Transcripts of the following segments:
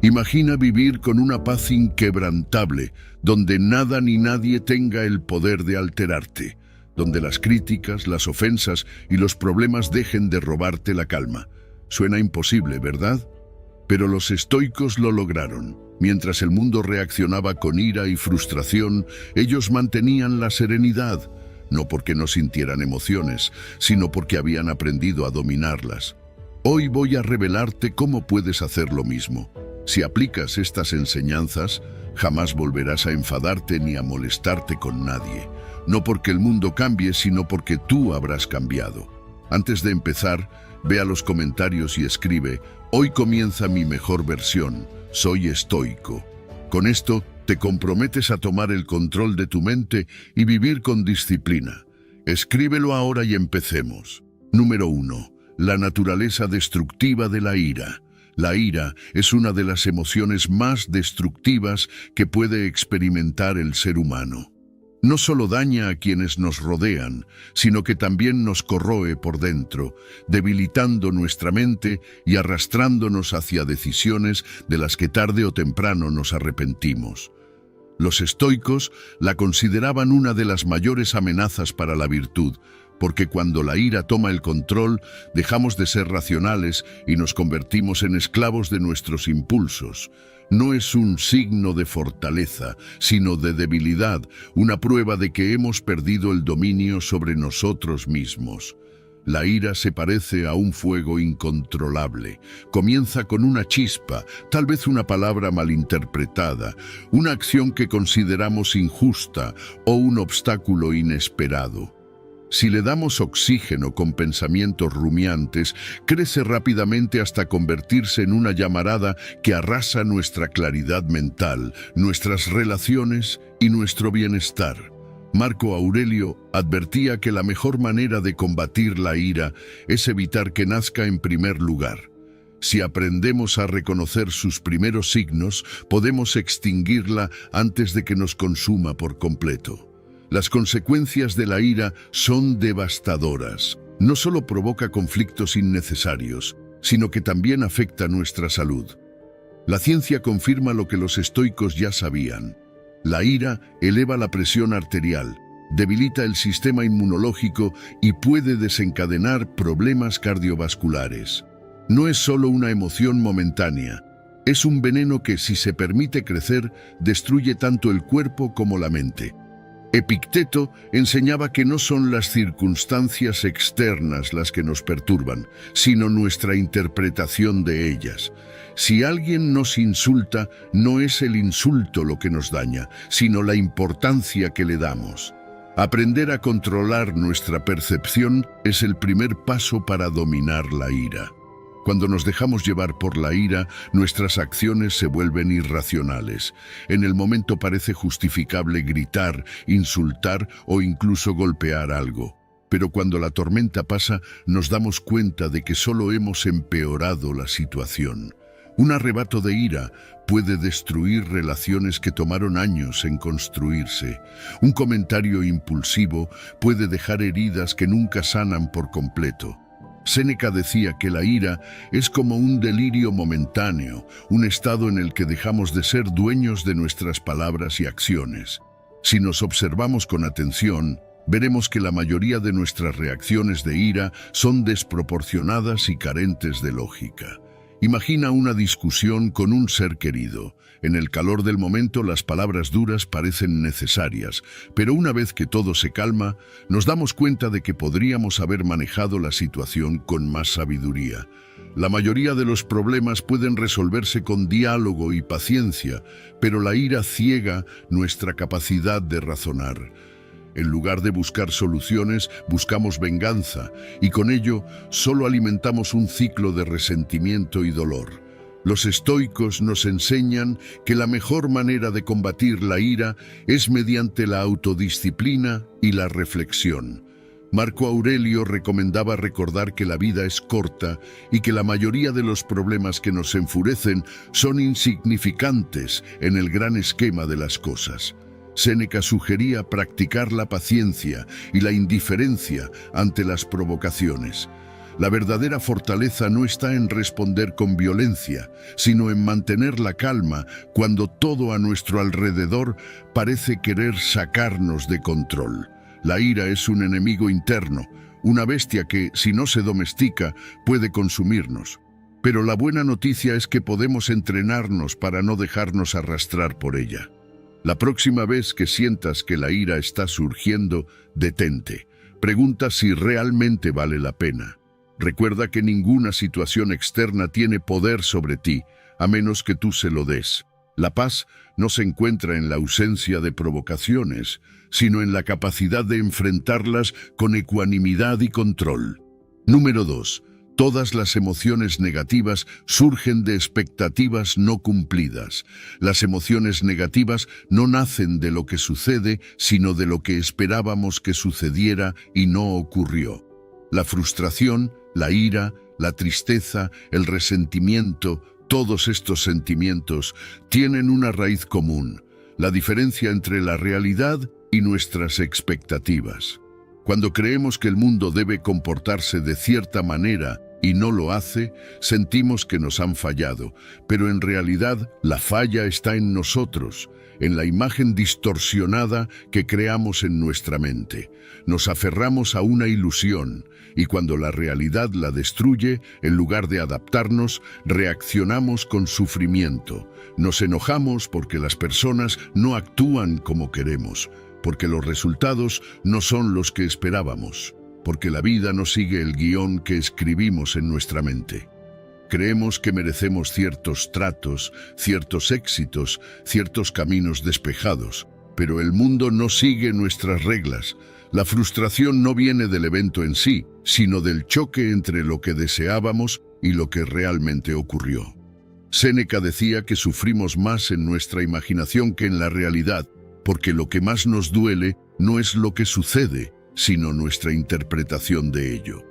Imagina vivir con una paz inquebrantable, donde nada ni nadie tenga el poder de alterarte, donde las críticas, las ofensas y los problemas dejen de robarte la calma. Suena imposible, ¿verdad? Pero los estoicos lo lograron. Mientras el mundo reaccionaba con ira y frustración, ellos mantenían la serenidad, no porque no sintieran emociones, sino porque habían aprendido a dominarlas. Hoy voy a revelarte cómo puedes hacer lo mismo. Si aplicas estas enseñanzas, jamás volverás a enfadarte ni a molestarte con nadie. No porque el mundo cambie, sino porque tú habrás cambiado. Antes de empezar, ve a los comentarios y escribe: hoy comienza mi mejor versión, soy estoico. Con esto, te comprometes a tomar el control de tu mente y vivir con disciplina. Escríbelo ahora y empecemos. Número 1. La naturaleza destructiva de la ira. La ira es una de las emociones más destructivas que puede experimentar el ser humano. No solo daña a quienes nos rodean, sino que también nos corroe por dentro, debilitando nuestra mente y arrastrándonos hacia decisiones de las que tarde o temprano nos arrepentimos. Los estoicos la consideraban una de las mayores amenazas para la virtud, porque cuando la ira toma el control, dejamos de ser racionales y nos convertimos en esclavos de nuestros impulsos. No es un signo de fortaleza, sino de debilidad, una prueba de que hemos perdido el dominio sobre nosotros mismos. La ira se parece a un fuego incontrolable. Comienza con una chispa, tal vez una palabra malinterpretada, una acción que consideramos injusta o un obstáculo inesperado. Si le damos oxígeno con pensamientos rumiantes, crece rápidamente hasta convertirse en una llamarada que arrasa nuestra claridad mental, nuestras relaciones y nuestro bienestar. Marco Aurelio advertía que la mejor manera de combatir la ira es evitar que nazca en primer lugar. Si aprendemos a reconocer sus primeros signos, podemos extinguirla antes de que nos consuma por completo. Las consecuencias de la ira son devastadoras. No solo provoca conflictos innecesarios, sino que también afecta nuestra salud. La ciencia confirma lo que los estoicos ya sabían. La ira eleva la presión arterial, debilita el sistema inmunológico y puede desencadenar problemas cardiovasculares. No es solo una emoción momentánea, es un veneno que, si se permite crecer, destruye tanto el cuerpo como la mente. Epicteto enseñaba que no son las circunstancias externas las que nos perturban, sino nuestra interpretación de ellas. Si alguien nos insulta, no es el insulto lo que nos daña, sino la importancia que le damos. Aprender a controlar nuestra percepción es el primer paso para dominar la ira. Cuando nos dejamos llevar por la ira, nuestras acciones se vuelven irracionales. En el momento parece justificable gritar, insultar o incluso golpear algo. Pero cuando la tormenta pasa, nos damos cuenta de que solo hemos empeorado la situación. Un arrebato de ira puede destruir relaciones que tomaron años en construirse. Un comentario impulsivo puede dejar heridas que nunca sanan por completo. Séneca decía que la ira es como un delirio momentáneo, un estado en el que dejamos de ser dueños de nuestras palabras y acciones. Si nos observamos con atención, veremos que la mayoría de nuestras reacciones de ira son desproporcionadas y carentes de lógica. Imagina una discusión con un ser querido. En el calor del momento las palabras duras parecen necesarias, pero una vez que todo se calma, nos damos cuenta de que podríamos haber manejado la situación con más sabiduría. La mayoría de los problemas pueden resolverse con diálogo y paciencia, pero la ira ciega nuestra capacidad de razonar. En lugar de buscar soluciones, buscamos venganza, y con ello solo alimentamos un ciclo de resentimiento y dolor. Los estoicos nos enseñan que la mejor manera de combatir la ira es mediante la autodisciplina y la reflexión. Marco Aurelio recomendaba recordar que la vida es corta y que la mayoría de los problemas que nos enfurecen son insignificantes en el gran esquema de las cosas. Séneca sugería practicar la paciencia y la indiferencia ante las provocaciones. La verdadera fortaleza no está en responder con violencia, sino en mantener la calma cuando todo a nuestro alrededor parece querer sacarnos de control. La ira es un enemigo interno, una bestia que, si no se domestica, puede consumirnos. Pero la buena noticia es que podemos entrenarnos para no dejarnos arrastrar por ella. La próxima vez que sientas que la ira está surgiendo, detente. Pregunta si realmente vale la pena. Recuerda que ninguna situación externa tiene poder sobre ti, a menos que tú se lo des. La paz no se encuentra en la ausencia de provocaciones, sino en la capacidad de enfrentarlas con ecuanimidad y control. Número 2. Todas las emociones negativas surgen de expectativas no cumplidas. Las emociones negativas no nacen de lo que sucede, sino de lo que esperábamos que sucediera y no ocurrió. La frustración, la ira, la tristeza, el resentimiento, todos estos sentimientos tienen una raíz común: la diferencia entre la realidad y nuestras expectativas. Cuando creemos que el mundo debe comportarse de cierta manera y no lo hace, sentimos que nos han fallado, pero en realidad la falla está en nosotros, en la imagen distorsionada que creamos en nuestra mente. Nos aferramos a una ilusión, y cuando la realidad la destruye, en lugar de adaptarnos, reaccionamos con sufrimiento. Nos enojamos porque las personas no actúan como queremos, porque los resultados no son los que esperábamos, porque la vida no sigue el guión que escribimos en nuestra mente. Creemos que merecemos ciertos tratos, ciertos éxitos, ciertos caminos despejados, pero el mundo no sigue nuestras reglas. La frustración no viene del evento en sí, sino del choque entre lo que deseábamos y lo que realmente ocurrió. Séneca decía que sufrimos más en nuestra imaginación que en la realidad, porque lo que más nos duele no es lo que sucede, sino nuestra interpretación de ello.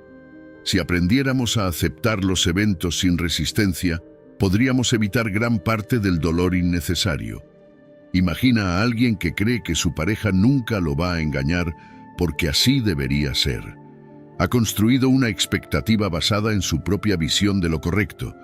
Si aprendiéramos a aceptar los eventos sin resistencia, podríamos evitar gran parte del dolor innecesario. Imagina a alguien que cree que su pareja nunca lo va a engañar porque así debería ser. Ha construido una expectativa basada en su propia visión de lo correcto,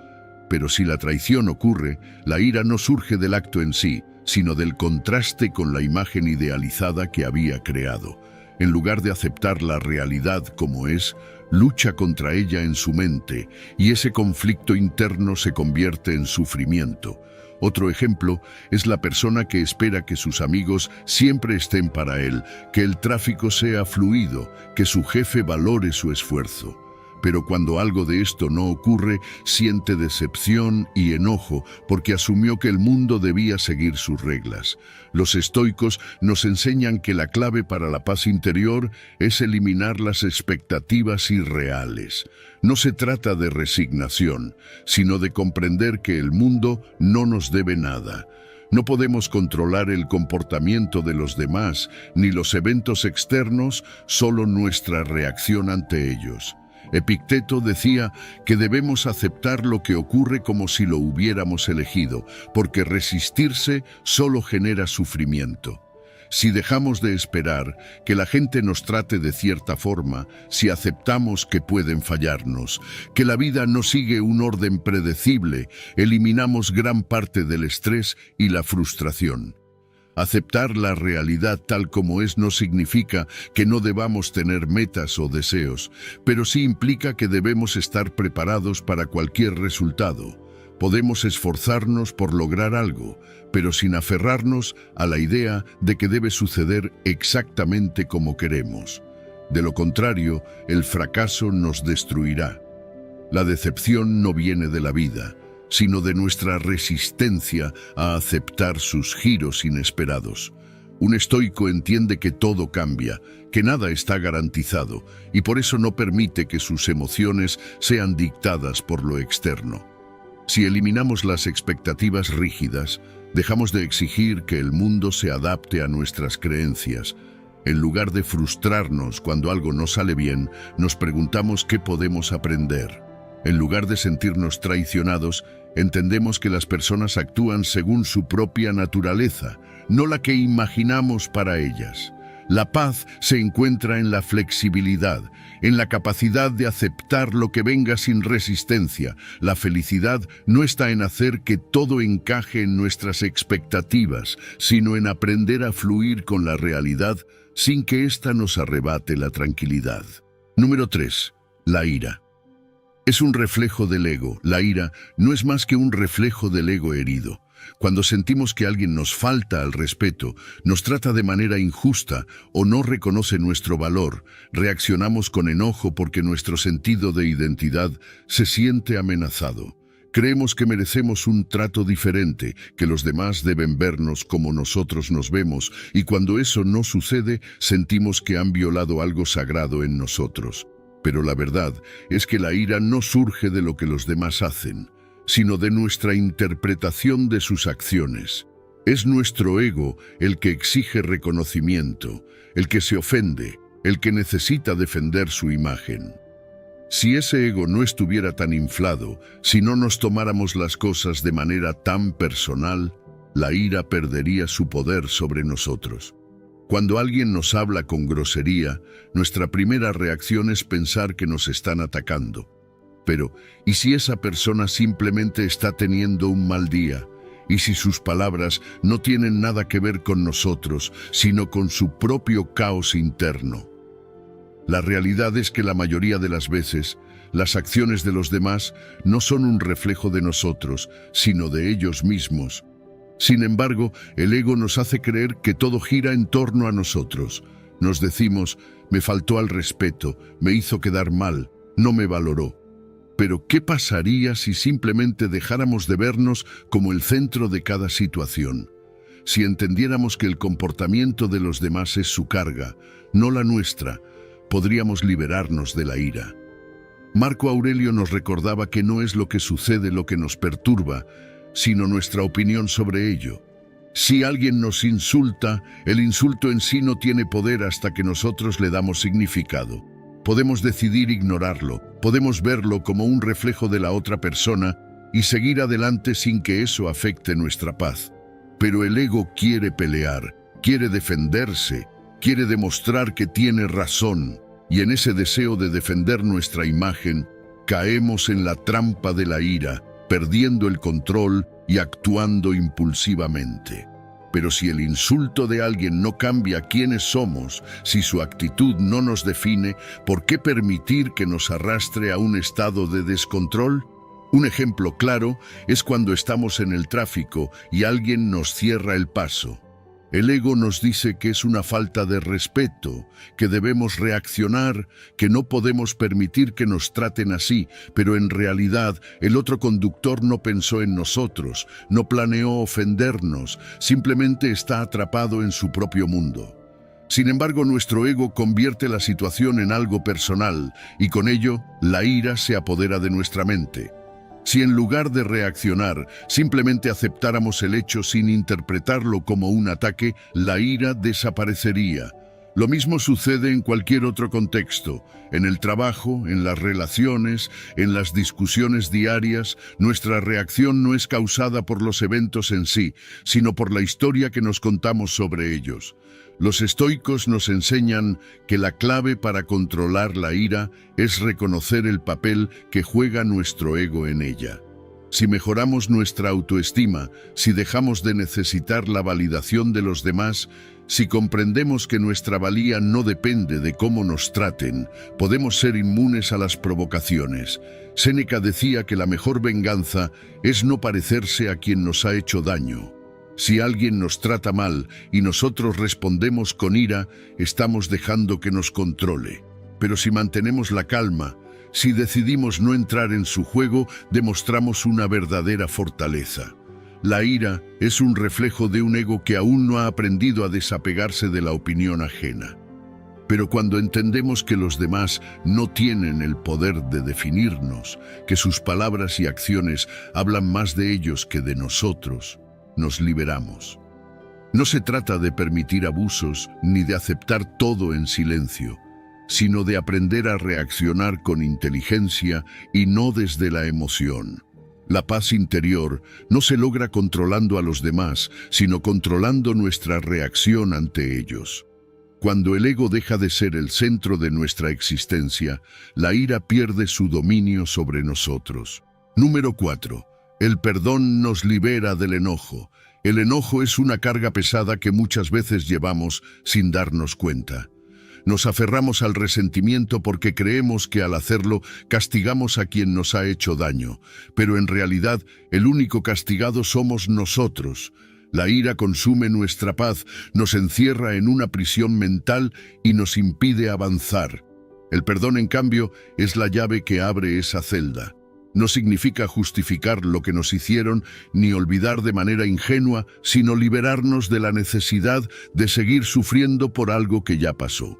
pero si la traición ocurre, la ira no surge del acto en sí, sino del contraste con la imagen idealizada que había creado. En lugar de aceptar la realidad como es, lucha contra ella en su mente, y ese conflicto interno se convierte en sufrimiento. Otro ejemplo es la persona que espera que sus amigos siempre estén para él, que el tráfico sea fluido, que su jefe valore su esfuerzo. Pero cuando algo de esto no ocurre, siente decepción y enojo porque asumió que el mundo debía seguir sus reglas. Los estoicos nos enseñan que la clave para la paz interior es eliminar las expectativas irreales. No se trata de resignación, sino de comprender que el mundo no nos debe nada. No podemos controlar el comportamiento de los demás, ni los eventos externos, solo nuestra reacción ante ellos. Epicteto decía que debemos aceptar lo que ocurre como si lo hubiéramos elegido, porque resistirse solo genera sufrimiento. Si dejamos de esperar que la gente nos trate de cierta forma, si aceptamos que pueden fallarnos, que la vida no sigue un orden predecible, eliminamos gran parte del estrés y la frustración. Aceptar la realidad tal como es no significa que no debamos tener metas o deseos, pero sí implica que debemos estar preparados para cualquier resultado. Podemos esforzarnos por lograr algo, pero sin aferrarnos a la idea de que debe suceder exactamente como queremos. De lo contrario, el fracaso nos destruirá. La decepción no viene de la vida, sino de nuestra resistencia a aceptar sus giros inesperados. Un estoico entiende que todo cambia, que nada está garantizado, y por eso no permite que sus emociones sean dictadas por lo externo. Si eliminamos las expectativas rígidas, dejamos de exigir que el mundo se adapte a nuestras creencias. En lugar de frustrarnos cuando algo no sale bien, nos preguntamos qué podemos aprender. En lugar de sentirnos traicionados, entendemos que las personas actúan según su propia naturaleza, no la que imaginamos para ellas. La paz se encuentra en la flexibilidad, en la capacidad de aceptar lo que venga sin resistencia. La felicidad no está en hacer que todo encaje en nuestras expectativas, sino en aprender a fluir con la realidad sin que ésta nos arrebate la tranquilidad. Número 3. La ira. Es un reflejo del ego. La ira no es más que un reflejo del ego herido. Cuando sentimos que alguien nos falta al respeto, nos trata de manera injusta o no reconoce nuestro valor, reaccionamos con enojo porque nuestro sentido de identidad se siente amenazado. Creemos que merecemos un trato diferente, que los demás deben vernos como nosotros nos vemos, y cuando eso no sucede, sentimos que han violado algo sagrado en nosotros. Pero la verdad es que la ira no surge de lo que los demás hacen, sino de nuestra interpretación de sus acciones. Es nuestro ego el que exige reconocimiento, el que se ofende, el que necesita defender su imagen. Si ese ego no estuviera tan inflado, si no nos tomáramos las cosas de manera tan personal, la ira perdería su poder sobre nosotros. Cuando alguien nos habla con grosería, nuestra primera reacción es pensar que nos están atacando. Pero, ¿y si esa persona simplemente está teniendo un mal día? ¿Y si sus palabras no tienen nada que ver con nosotros, sino con su propio caos interno? La realidad es que la mayoría de las veces, las acciones de los demás no son un reflejo de nosotros, sino de ellos mismos. Sin embargo, el ego nos hace creer que todo gira en torno a nosotros. Nos decimos, me faltó al respeto, me hizo quedar mal, no me valoró. Pero, ¿qué pasaría si simplemente dejáramos de vernos como el centro de cada situación? Si entendiéramos que el comportamiento de los demás es su carga, no la nuestra, podríamos liberarnos de la ira. Marco Aurelio nos recordaba que no es lo que sucede lo que nos perturba, sino nuestra opinión sobre ello. Si alguien nos insulta, el insulto en sí no tiene poder hasta que nosotros le damos significado. Podemos decidir ignorarlo, podemos verlo como un reflejo de la otra persona y seguir adelante sin que eso afecte nuestra paz. Pero el ego quiere pelear, quiere defenderse, quiere demostrar que tiene razón, y en ese deseo de defender nuestra imagen, caemos en la trampa de la ira, perdiendo el control y actuando impulsivamente. Pero si el insulto de alguien no cambia quiénes somos, si su actitud no nos define, ¿por qué permitir que nos arrastre a un estado de descontrol? Un ejemplo claro es cuando estamos en el tráfico y alguien nos cierra el paso. El ego nos dice que es una falta de respeto, que debemos reaccionar, que no podemos permitir que nos traten así, pero en realidad el otro conductor no pensó en nosotros, no planeó ofendernos, simplemente está atrapado en su propio mundo. Sin embargo, nuestro ego convierte la situación en algo personal y con ello la ira se apodera de nuestra mente. Si en lugar de reaccionar, simplemente aceptáramos el hecho sin interpretarlo como un ataque, la ira desaparecería. Lo mismo sucede en cualquier otro contexto, en el trabajo, en las relaciones, en las discusiones diarias. Nuestra reacción no es causada por los eventos en sí, sino por la historia que nos contamos sobre ellos. Los estoicos nos enseñan que la clave para controlar la ira es reconocer el papel que juega nuestro ego en ella. Si mejoramos nuestra autoestima, si dejamos de necesitar la validación de los demás, si comprendemos que nuestra valía no depende de cómo nos traten, podemos ser inmunes a las provocaciones. Séneca decía que la mejor venganza es no parecerse a quien nos ha hecho daño. Si alguien nos trata mal y nosotros respondemos con ira, estamos dejando que nos controle. Pero si mantenemos la calma, si decidimos no entrar en su juego, demostramos una verdadera fortaleza. La ira es un reflejo de un ego que aún no ha aprendido a desapegarse de la opinión ajena. Pero cuando entendemos que los demás no tienen el poder de definirnos, que sus palabras y acciones hablan más de ellos que de nosotros, nos liberamos. No se trata de permitir abusos ni de aceptar todo en silencio, sino de aprender a reaccionar con inteligencia y no desde la emoción. La paz interior no se logra controlando a los demás, sino controlando nuestra reacción ante ellos. Cuando el ego deja de ser el centro de nuestra existencia, la ira pierde su dominio sobre nosotros. Número 4. El perdón nos libera del enojo. El enojo es una carga pesada que muchas veces llevamos sin darnos cuenta. Nos aferramos al resentimiento porque creemos que al hacerlo castigamos a quien nos ha hecho daño, pero en realidad el único castigado somos nosotros. La ira consume nuestra paz, nos encierra en una prisión mental y nos impide avanzar. El perdón, en cambio, es la llave que abre esa celda. No significa justificar lo que nos hicieron ni olvidar de manera ingenua, sino liberarnos de la necesidad de seguir sufriendo por algo que ya pasó.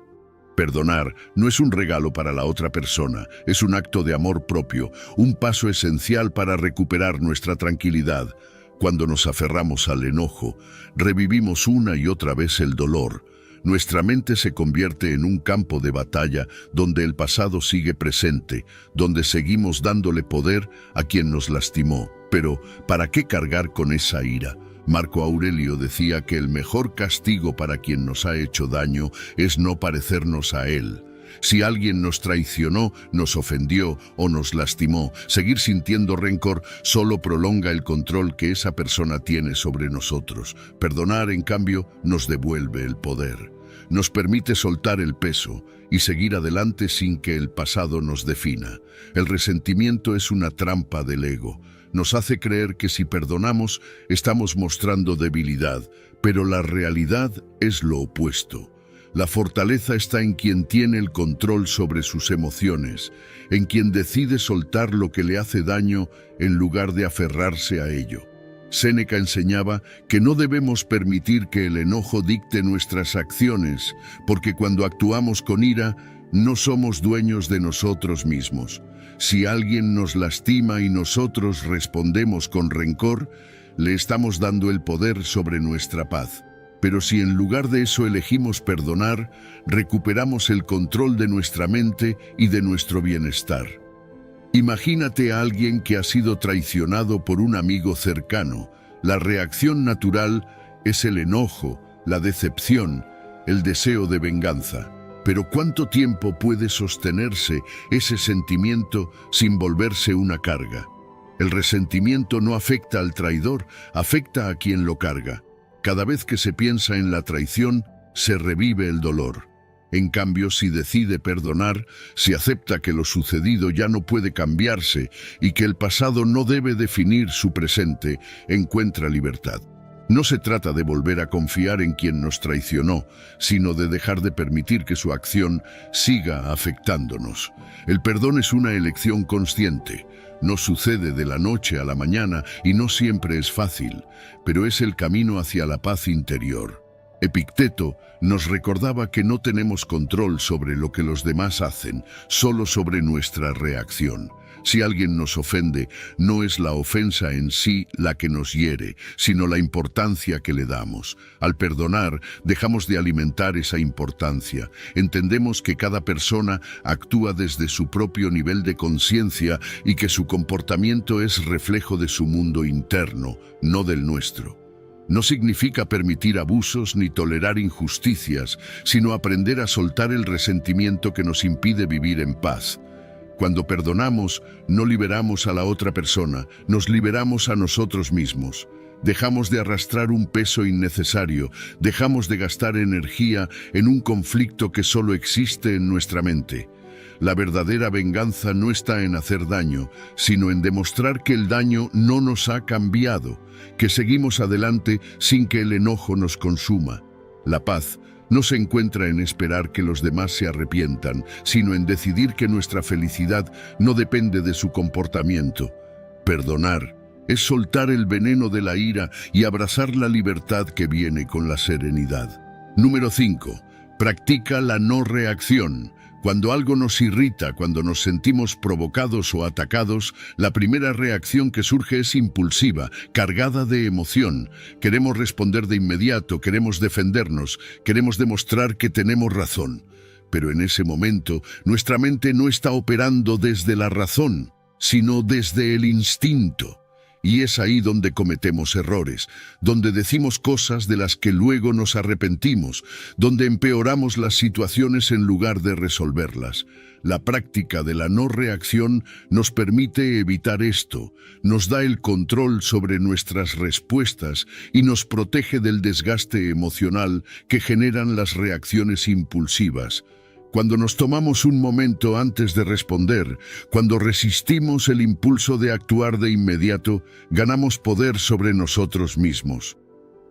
Perdonar no es un regalo para la otra persona, es un acto de amor propio, un paso esencial para recuperar nuestra tranquilidad. Cuando nos aferramos al enojo, revivimos una y otra vez el dolor. Nuestra mente se convierte en un campo de batalla donde el pasado sigue presente, donde seguimos dándole poder a quien nos lastimó. Pero, ¿para qué cargar con esa ira? Marco Aurelio decía que el mejor castigo para quien nos ha hecho daño es no parecernos a él. Si alguien nos traicionó, nos ofendió o nos lastimó, seguir sintiendo rencor solo prolonga el control que esa persona tiene sobre nosotros. Perdonar, en cambio, nos devuelve el poder. Nos permite soltar el peso y seguir adelante sin que el pasado nos defina. El resentimiento es una trampa del ego. Nos hace creer que si perdonamos, estamos mostrando debilidad, pero la realidad es lo opuesto. La fortaleza está en quien tiene el control sobre sus emociones, en quien decide soltar lo que le hace daño en lugar de aferrarse a ello. Séneca enseñaba que no debemos permitir que el enojo dicte nuestras acciones, porque cuando actuamos con ira, no somos dueños de nosotros mismos. Si alguien nos lastima y nosotros respondemos con rencor, le estamos dando el poder sobre nuestra paz. Pero si en lugar de eso elegimos perdonar, recuperamos el control de nuestra mente y de nuestro bienestar. Imagínate a alguien que ha sido traicionado por un amigo cercano. La reacción natural es el enojo, la decepción, el deseo de venganza. Pero ¿cuánto tiempo puede sostenerse ese sentimiento sin volverse una carga? El resentimiento no afecta al traidor, afecta a quien lo carga. Cada vez que se piensa en la traición, se revive el dolor. En cambio, si decide perdonar, si acepta que lo sucedido ya no puede cambiarse y que el pasado no debe definir su presente, encuentra libertad. No se trata de volver a confiar en quien nos traicionó, sino de dejar de permitir que su acción siga afectándonos. El perdón es una elección consciente. No sucede de la noche a la mañana y no siempre es fácil, pero es el camino hacia la paz interior. Epicteto nos recordaba que no tenemos control sobre lo que los demás hacen, solo sobre nuestra reacción. Si alguien nos ofende, no es la ofensa en sí la que nos hiere, sino la importancia que le damos. Al perdonar, dejamos de alimentar esa importancia. Entendemos que cada persona actúa desde su propio nivel de conciencia y que su comportamiento es reflejo de su mundo interno, no del nuestro. No significa permitir abusos ni tolerar injusticias, sino aprender a soltar el resentimiento que nos impide vivir en paz. Cuando perdonamos, no liberamos a la otra persona, nos liberamos a nosotros mismos. Dejamos de arrastrar un peso innecesario, dejamos de gastar energía en un conflicto que solo existe en nuestra mente. La verdadera venganza no está en hacer daño, sino en demostrar que el daño no nos ha cambiado, que seguimos adelante sin que el enojo nos consuma. La paz no se encuentra en esperar que los demás se arrepientan, sino en decidir que nuestra felicidad no depende de su comportamiento. Perdonar es soltar el veneno de la ira y abrazar la libertad que viene con la serenidad. Número 5. Practica la no reacción. Cuando algo nos irrita, cuando nos sentimos provocados o atacados, la primera reacción que surge es impulsiva, cargada de emoción. Queremos responder de inmediato, queremos defendernos, queremos demostrar que tenemos razón. Pero en ese momento, nuestra mente no está operando desde la razón, sino desde el instinto. Y es ahí donde cometemos errores, donde decimos cosas de las que luego nos arrepentimos, donde empeoramos las situaciones en lugar de resolverlas. La práctica de la no reacción nos permite evitar esto, nos da el control sobre nuestras respuestas y nos protege del desgaste emocional que generan las reacciones impulsivas. Cuando nos tomamos un momento antes de responder, cuando resistimos el impulso de actuar de inmediato, ganamos poder sobre nosotros mismos.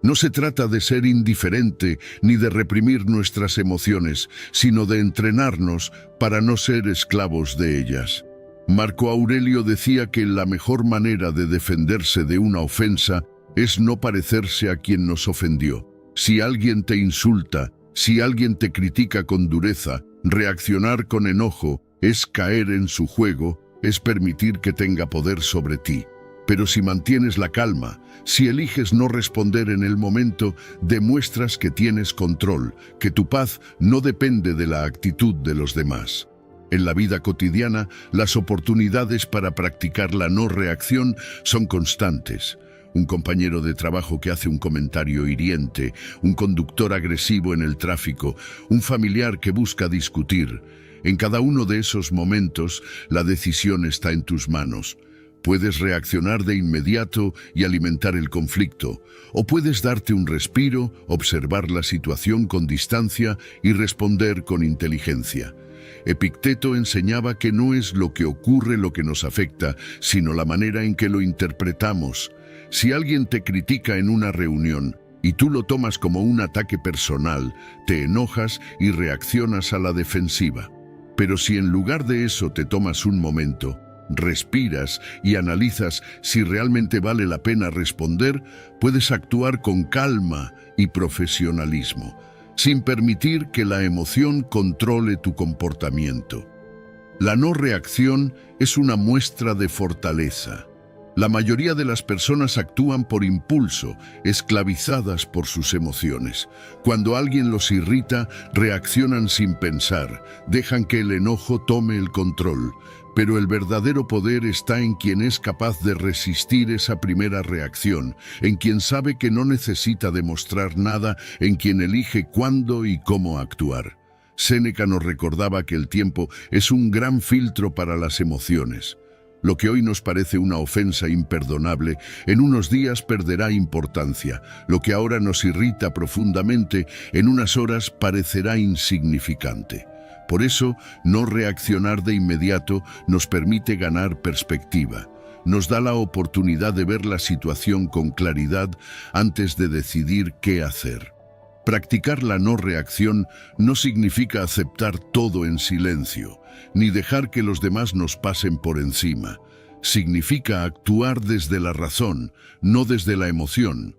No se trata de ser indiferente ni de reprimir nuestras emociones, sino de entrenarnos para no ser esclavos de ellas. Marco Aurelio decía que la mejor manera de defenderse de una ofensa es no parecerse a quien nos ofendió. Si alguien te insulta, si alguien te critica con dureza, reaccionar con enojo es caer en su juego, es permitir que tenga poder sobre ti. Pero si mantienes la calma, si eliges no responder en el momento, demuestras que tienes control, que tu paz no depende de la actitud de los demás. En la vida cotidiana, las oportunidades para practicar la no reacción son constantes. Un compañero de trabajo que hace un comentario hiriente, un conductor agresivo en el tráfico, un familiar que busca discutir. En cada uno de esos momentos, la decisión está en tus manos. Puedes reaccionar de inmediato y alimentar el conflicto, o puedes darte un respiro, observar la situación con distancia y responder con inteligencia. Epicteto enseñaba que no es lo que ocurre lo que nos afecta, sino la manera en que lo interpretamos. Si alguien te critica en una reunión y tú lo tomas como un ataque personal, te enojas y reaccionas a la defensiva. Pero si en lugar de eso te tomas un momento, respiras y analizas si realmente vale la pena responder, puedes actuar con calma y profesionalismo, sin permitir que la emoción controle tu comportamiento. La no reacción es una muestra de fortaleza. La mayoría de las personas actúan por impulso, esclavizadas por sus emociones. Cuando alguien los irrita, reaccionan sin pensar, dejan que el enojo tome el control. Pero el verdadero poder está en quien es capaz de resistir esa primera reacción, en quien sabe que no necesita demostrar nada, en quien elige cuándo y cómo actuar. Séneca nos recordaba que el tiempo es un gran filtro para las emociones. Lo que hoy nos parece una ofensa imperdonable, en unos días perderá importancia. Lo que ahora nos irrita profundamente, en unas horas parecerá insignificante. Por eso, no reaccionar de inmediato nos permite ganar perspectiva. Nos da la oportunidad de ver la situación con claridad antes de decidir qué hacer. Practicar la no reacción no significa aceptar todo en silencio, ni dejar que los demás nos pasen por encima. Significa actuar desde la razón, no desde la emoción.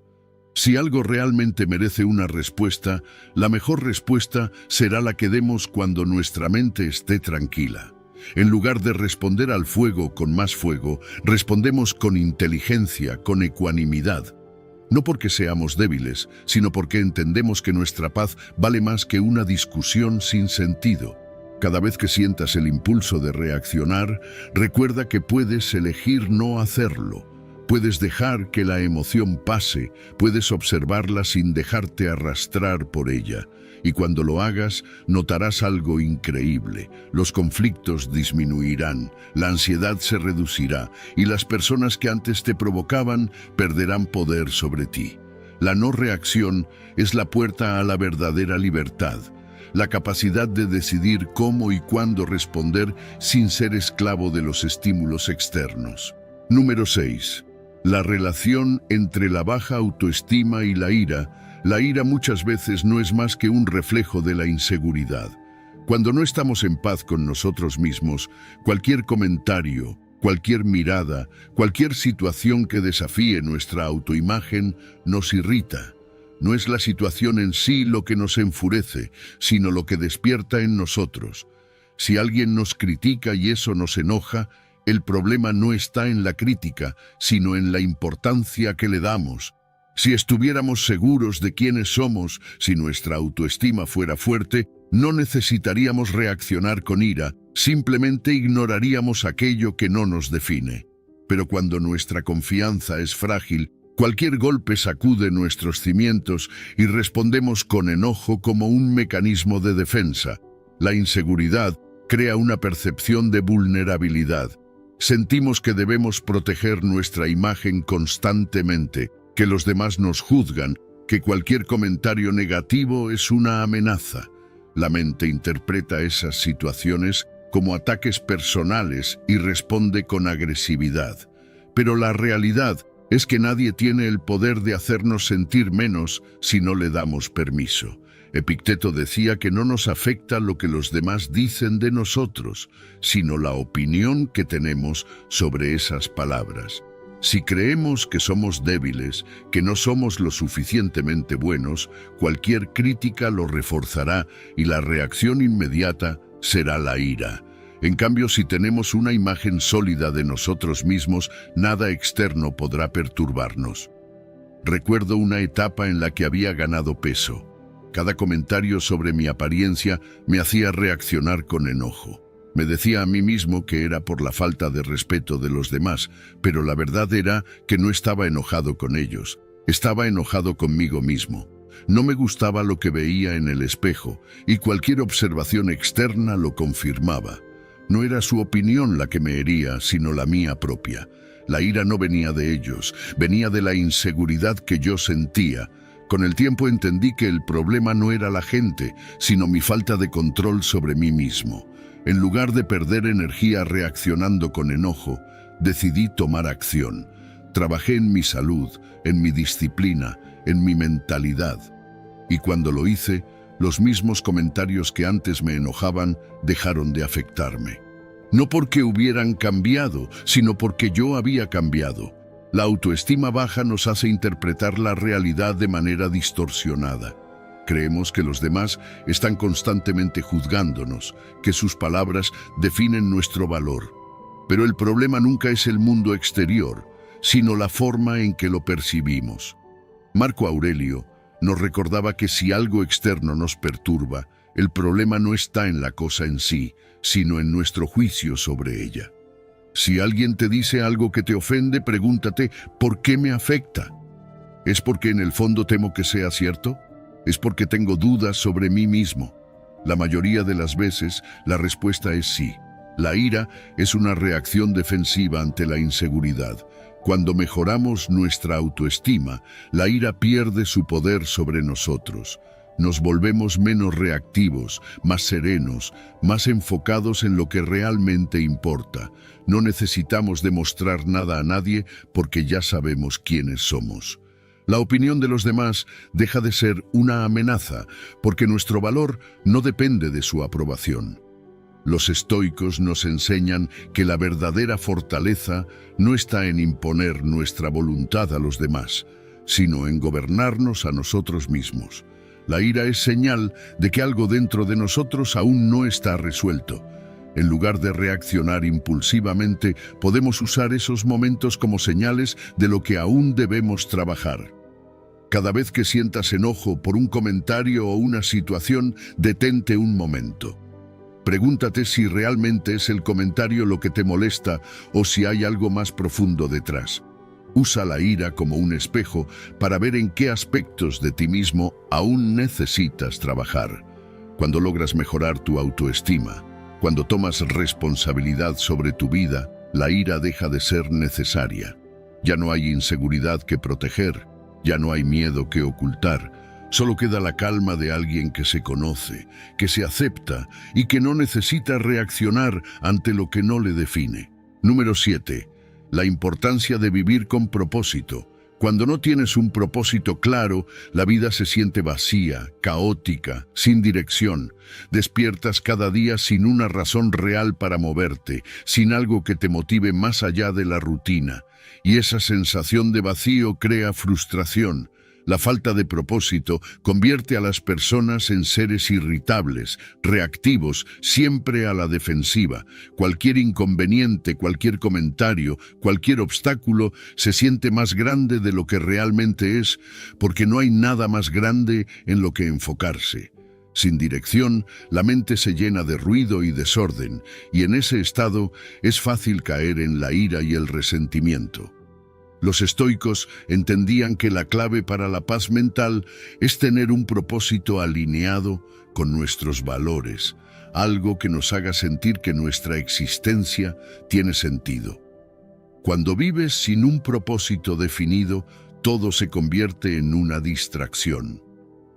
Si algo realmente merece una respuesta, la mejor respuesta será la que demos cuando nuestra mente esté tranquila. En lugar de responder al fuego con más fuego, respondemos con inteligencia, con ecuanimidad. No porque seamos débiles, sino porque entendemos que nuestra paz vale más que una discusión sin sentido. Cada vez que sientas el impulso de reaccionar, recuerda que puedes elegir no hacerlo. Puedes dejar que la emoción pase, puedes observarla sin dejarte arrastrar por ella. Y cuando lo hagas, notarás algo increíble. Los conflictos disminuirán, la ansiedad se reducirá y las personas que antes te provocaban perderán poder sobre ti. La no reacción es la puerta a la verdadera libertad, la capacidad de decidir cómo y cuándo responder sin ser esclavo de los estímulos externos. Número 6. La relación entre la baja autoestima y la ira. La ira muchas veces no es más que un reflejo de la inseguridad. Cuando no estamos en paz con nosotros mismos, cualquier comentario, cualquier mirada, cualquier situación que desafíe nuestra autoimagen nos irrita. No es la situación en sí lo que nos enfurece, sino lo que despierta en nosotros. Si alguien nos critica y eso nos enoja, el problema no está en la crítica, sino en la importancia que le damos. Si estuviéramos seguros de quiénes somos, si nuestra autoestima fuera fuerte, no necesitaríamos reaccionar con ira, simplemente ignoraríamos aquello que no nos define. Pero cuando nuestra confianza es frágil, cualquier golpe sacude nuestros cimientos y respondemos con enojo como un mecanismo de defensa. La inseguridad crea una percepción de vulnerabilidad. Sentimos que debemos proteger nuestra imagen constantemente, que los demás nos juzgan, que cualquier comentario negativo es una amenaza. La mente interpreta esas situaciones como ataques personales y responde con agresividad. Pero la realidad es que nadie tiene el poder de hacernos sentir menos si no le damos permiso. Epicteto decía que no nos afecta lo que los demás dicen de nosotros, sino la opinión que tenemos sobre esas palabras. Si creemos que somos débiles, que no somos lo suficientemente buenos, cualquier crítica lo reforzará y la reacción inmediata será la ira. En cambio, si tenemos una imagen sólida de nosotros mismos, nada externo podrá perturbarnos. Recuerdo una etapa en la que había ganado peso. Cada comentario sobre mi apariencia me hacía reaccionar con enojo. Me decía a mí mismo que era por la falta de respeto de los demás, pero la verdad era que no estaba enojado con ellos. Estaba enojado conmigo mismo. No me gustaba lo que veía en el espejo, y cualquier observación externa lo confirmaba. No era su opinión la que me hería, sino la mía propia. La ira no venía de ellos, venía de la inseguridad que yo sentía. Con el tiempo entendí que el problema no era la gente, sino mi falta de control sobre mí mismo. En lugar de perder energía reaccionando con enojo, decidí tomar acción. Trabajé en mi salud, en mi disciplina, en mi mentalidad. Y cuando lo hice, los mismos comentarios que antes me enojaban dejaron de afectarme. No porque hubieran cambiado, sino porque yo había cambiado. La autoestima baja nos hace interpretar la realidad de manera distorsionada. Creemos que los demás están constantemente juzgándonos, que sus palabras definen nuestro valor. Pero el problema nunca es el mundo exterior, sino la forma en que lo percibimos. Marco Aurelio nos recordaba que si algo externo nos perturba, el problema no está en la cosa en sí, sino en nuestro juicio sobre ella. Si alguien te dice algo que te ofende, pregúntate, ¿por qué me afecta? ¿Es porque en el fondo temo que sea cierto? ¿Es porque tengo dudas sobre mí mismo? La mayoría de las veces, la respuesta es sí. La ira es una reacción defensiva ante la inseguridad. Cuando mejoramos nuestra autoestima, la ira pierde su poder sobre nosotros. Nos volvemos menos reactivos, más serenos, más enfocados en lo que realmente importa. No necesitamos demostrar nada a nadie porque ya sabemos quiénes somos. La opinión de los demás deja de ser una amenaza porque nuestro valor no depende de su aprobación. Los estoicos nos enseñan que la verdadera fortaleza no está en imponer nuestra voluntad a los demás, sino en gobernarnos a nosotros mismos. La ira es señal de que algo dentro de nosotros aún no está resuelto. En lugar de reaccionar impulsivamente, podemos usar esos momentos como señales de lo que aún debemos trabajar. Cada vez que sientas enojo por un comentario o una situación, detente un momento. Pregúntate si realmente es el comentario lo que te molesta o si hay algo más profundo detrás. Usa la ira como un espejo para ver en qué aspectos de ti mismo aún necesitas trabajar. Cuando logras mejorar tu autoestima, cuando tomas responsabilidad sobre tu vida, la ira deja de ser necesaria. Ya no hay inseguridad que proteger, ya no hay miedo que ocultar. Solo queda la calma de alguien que se conoce, que se acepta y que no necesita reaccionar ante lo que no le define. Número 7. La importancia de vivir con propósito. Cuando no tienes un propósito claro, la vida se siente vacía, caótica, sin dirección. Despiertas cada día sin una razón real para moverte, sin algo que te motive más allá de la rutina. Y esa sensación de vacío crea frustración. La falta de propósito convierte a las personas en seres irritables, reactivos, siempre a la defensiva. Cualquier inconveniente, cualquier comentario, cualquier obstáculo se siente más grande de lo que realmente es, porque no hay nada más grande en lo que enfocarse. Sin dirección, la mente se llena de ruido y desorden, y en ese estado es fácil caer en la ira y el resentimiento. Los estoicos entendían que la clave para la paz mental es tener un propósito alineado con nuestros valores, algo que nos haga sentir que nuestra existencia tiene sentido. Cuando vives sin un propósito definido, todo se convierte en una distracción.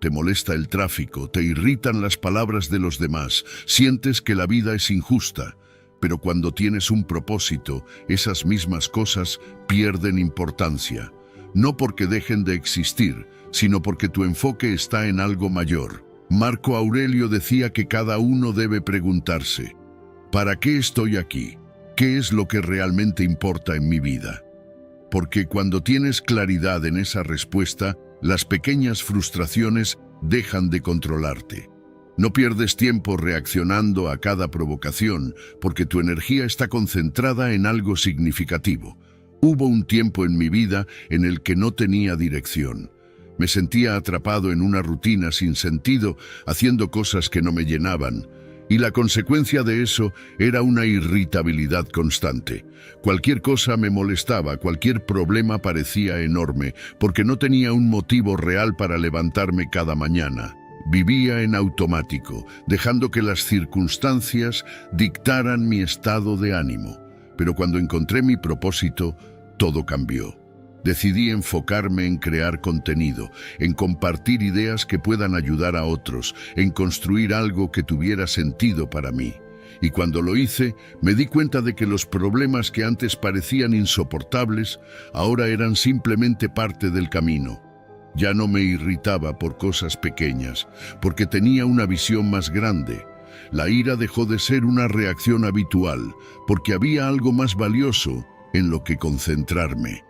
Te molesta el tráfico, te irritan las palabras de los demás, sientes que la vida es injusta, pero cuando tienes un propósito, esas mismas cosas pierden importancia, no porque dejen de existir, sino porque tu enfoque está en algo mayor. Marco Aurelio decía que cada uno debe preguntarse, ¿para qué estoy aquí? ¿Qué es lo que realmente importa en mi vida? Porque cuando tienes claridad en esa respuesta, las pequeñas frustraciones dejan de controlarte. No pierdes tiempo reaccionando a cada provocación, porque tu energía está concentrada en algo significativo. Hubo un tiempo en mi vida en el que no tenía dirección. Me sentía atrapado en una rutina sin sentido, haciendo cosas que no me llenaban. Y la consecuencia de eso era una irritabilidad constante. Cualquier cosa me molestaba, cualquier problema parecía enorme, porque no tenía un motivo real para levantarme cada mañana. Vivía en automático, dejando que las circunstancias dictaran mi estado de ánimo. Pero cuando encontré mi propósito, todo cambió. Decidí enfocarme en crear contenido, en compartir ideas que puedan ayudar a otros, en construir algo que tuviera sentido para mí. Y cuando lo hice, me di cuenta de que los problemas que antes parecían insoportables, ahora eran simplemente parte del camino. Ya no me irritaba por cosas pequeñas, porque tenía una visión más grande. La ira dejó de ser una reacción habitual, porque había algo más valioso en lo que concentrarme.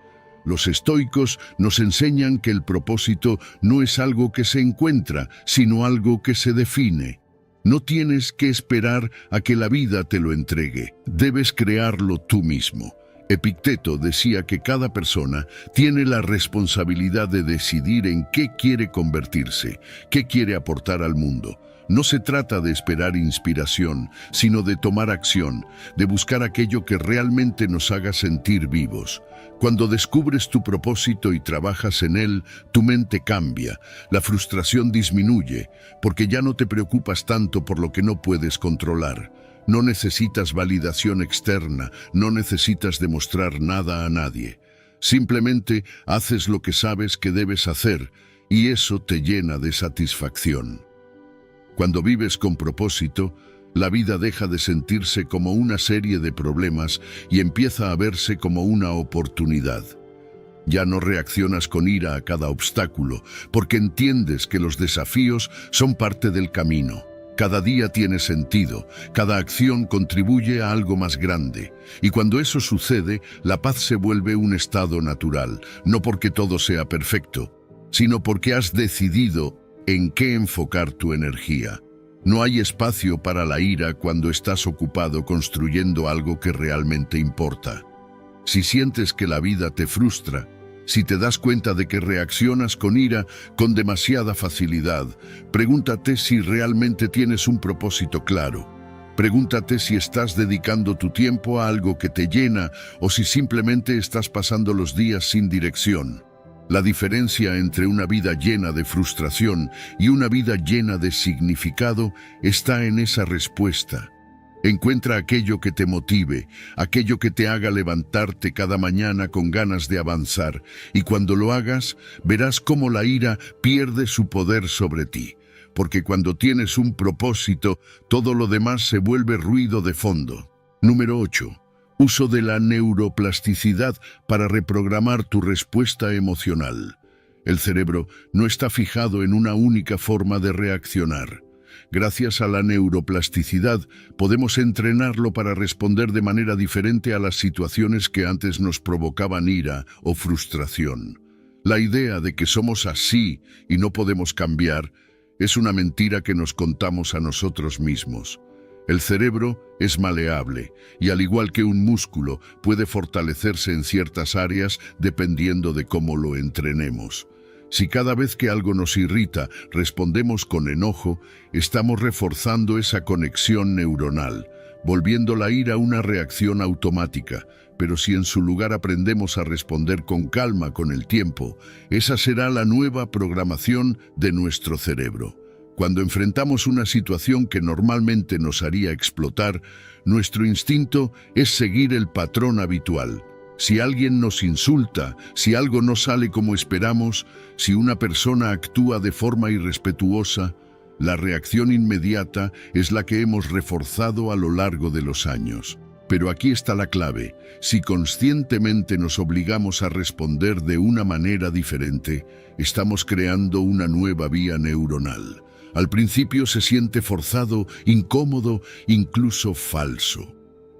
Los estoicos nos enseñan que el propósito no es algo que se encuentra, sino algo que se define. No tienes que esperar a que la vida te lo entregue, debes crearlo tú mismo. Epicteto decía que cada persona tiene la responsabilidad de decidir en qué quiere convertirse, qué quiere aportar al mundo. No se trata de esperar inspiración, sino de tomar acción, de buscar aquello que realmente nos haga sentir vivos. Cuando descubres tu propósito y trabajas en él, tu mente cambia, la frustración disminuye, porque ya no te preocupas tanto por lo que no puedes controlar. No necesitas validación externa, no necesitas demostrar nada a nadie. Simplemente haces lo que sabes que debes hacer, y eso te llena de satisfacción. Cuando vives con propósito, la vida deja de sentirse como una serie de problemas y empieza a verse como una oportunidad. Ya no reaccionas con ira a cada obstáculo, porque entiendes que los desafíos son parte del camino. Cada día tiene sentido, cada acción contribuye a algo más grande. Y cuando eso sucede, la paz se vuelve un estado natural, no porque todo sea perfecto, sino porque has decidido en qué enfocar tu energía. No hay espacio para la ira cuando estás ocupado construyendo algo que realmente importa. Si sientes que la vida te frustra, si te das cuenta de que reaccionas con ira con demasiada facilidad, pregúntate si realmente tienes un propósito claro. Pregúntate si estás dedicando tu tiempo a algo que te llena o si simplemente estás pasando los días sin dirección. La diferencia entre una vida llena de frustración y una vida llena de significado está en esa respuesta. Encuentra aquello que te motive, aquello que te haga levantarte cada mañana con ganas de avanzar, y cuando lo hagas, verás cómo la ira pierde su poder sobre ti, porque cuando tienes un propósito, todo lo demás se vuelve ruido de fondo. Número 8. Uso de la neuroplasticidad para reprogramar tu respuesta emocional. El cerebro no está fijado en una única forma de reaccionar. Gracias a la neuroplasticidad, podemos entrenarlo para responder de manera diferente a las situaciones que antes nos provocaban ira o frustración. La idea de que somos así y no podemos cambiar es una mentira que nos contamos a nosotros mismos. El cerebro es maleable y, al igual que un músculo, puede fortalecerse en ciertas áreas dependiendo de cómo lo entrenemos. Si cada vez que algo nos irrita respondemos con enojo, estamos reforzando esa conexión neuronal, volviendo la ira una reacción automática. Pero si en su lugar aprendemos a responder con calma con el tiempo, esa será la nueva programación de nuestro cerebro. Cuando enfrentamos una situación que normalmente nos haría explotar, nuestro instinto es seguir el patrón habitual. Si alguien nos insulta, si algo no sale como esperamos, si una persona actúa de forma irrespetuosa, la reacción inmediata es la que hemos reforzado a lo largo de los años. Pero aquí está la clave. Si conscientemente nos obligamos a responder de una manera diferente, estamos creando una nueva vía neuronal. Al principio se siente forzado, incómodo, incluso falso.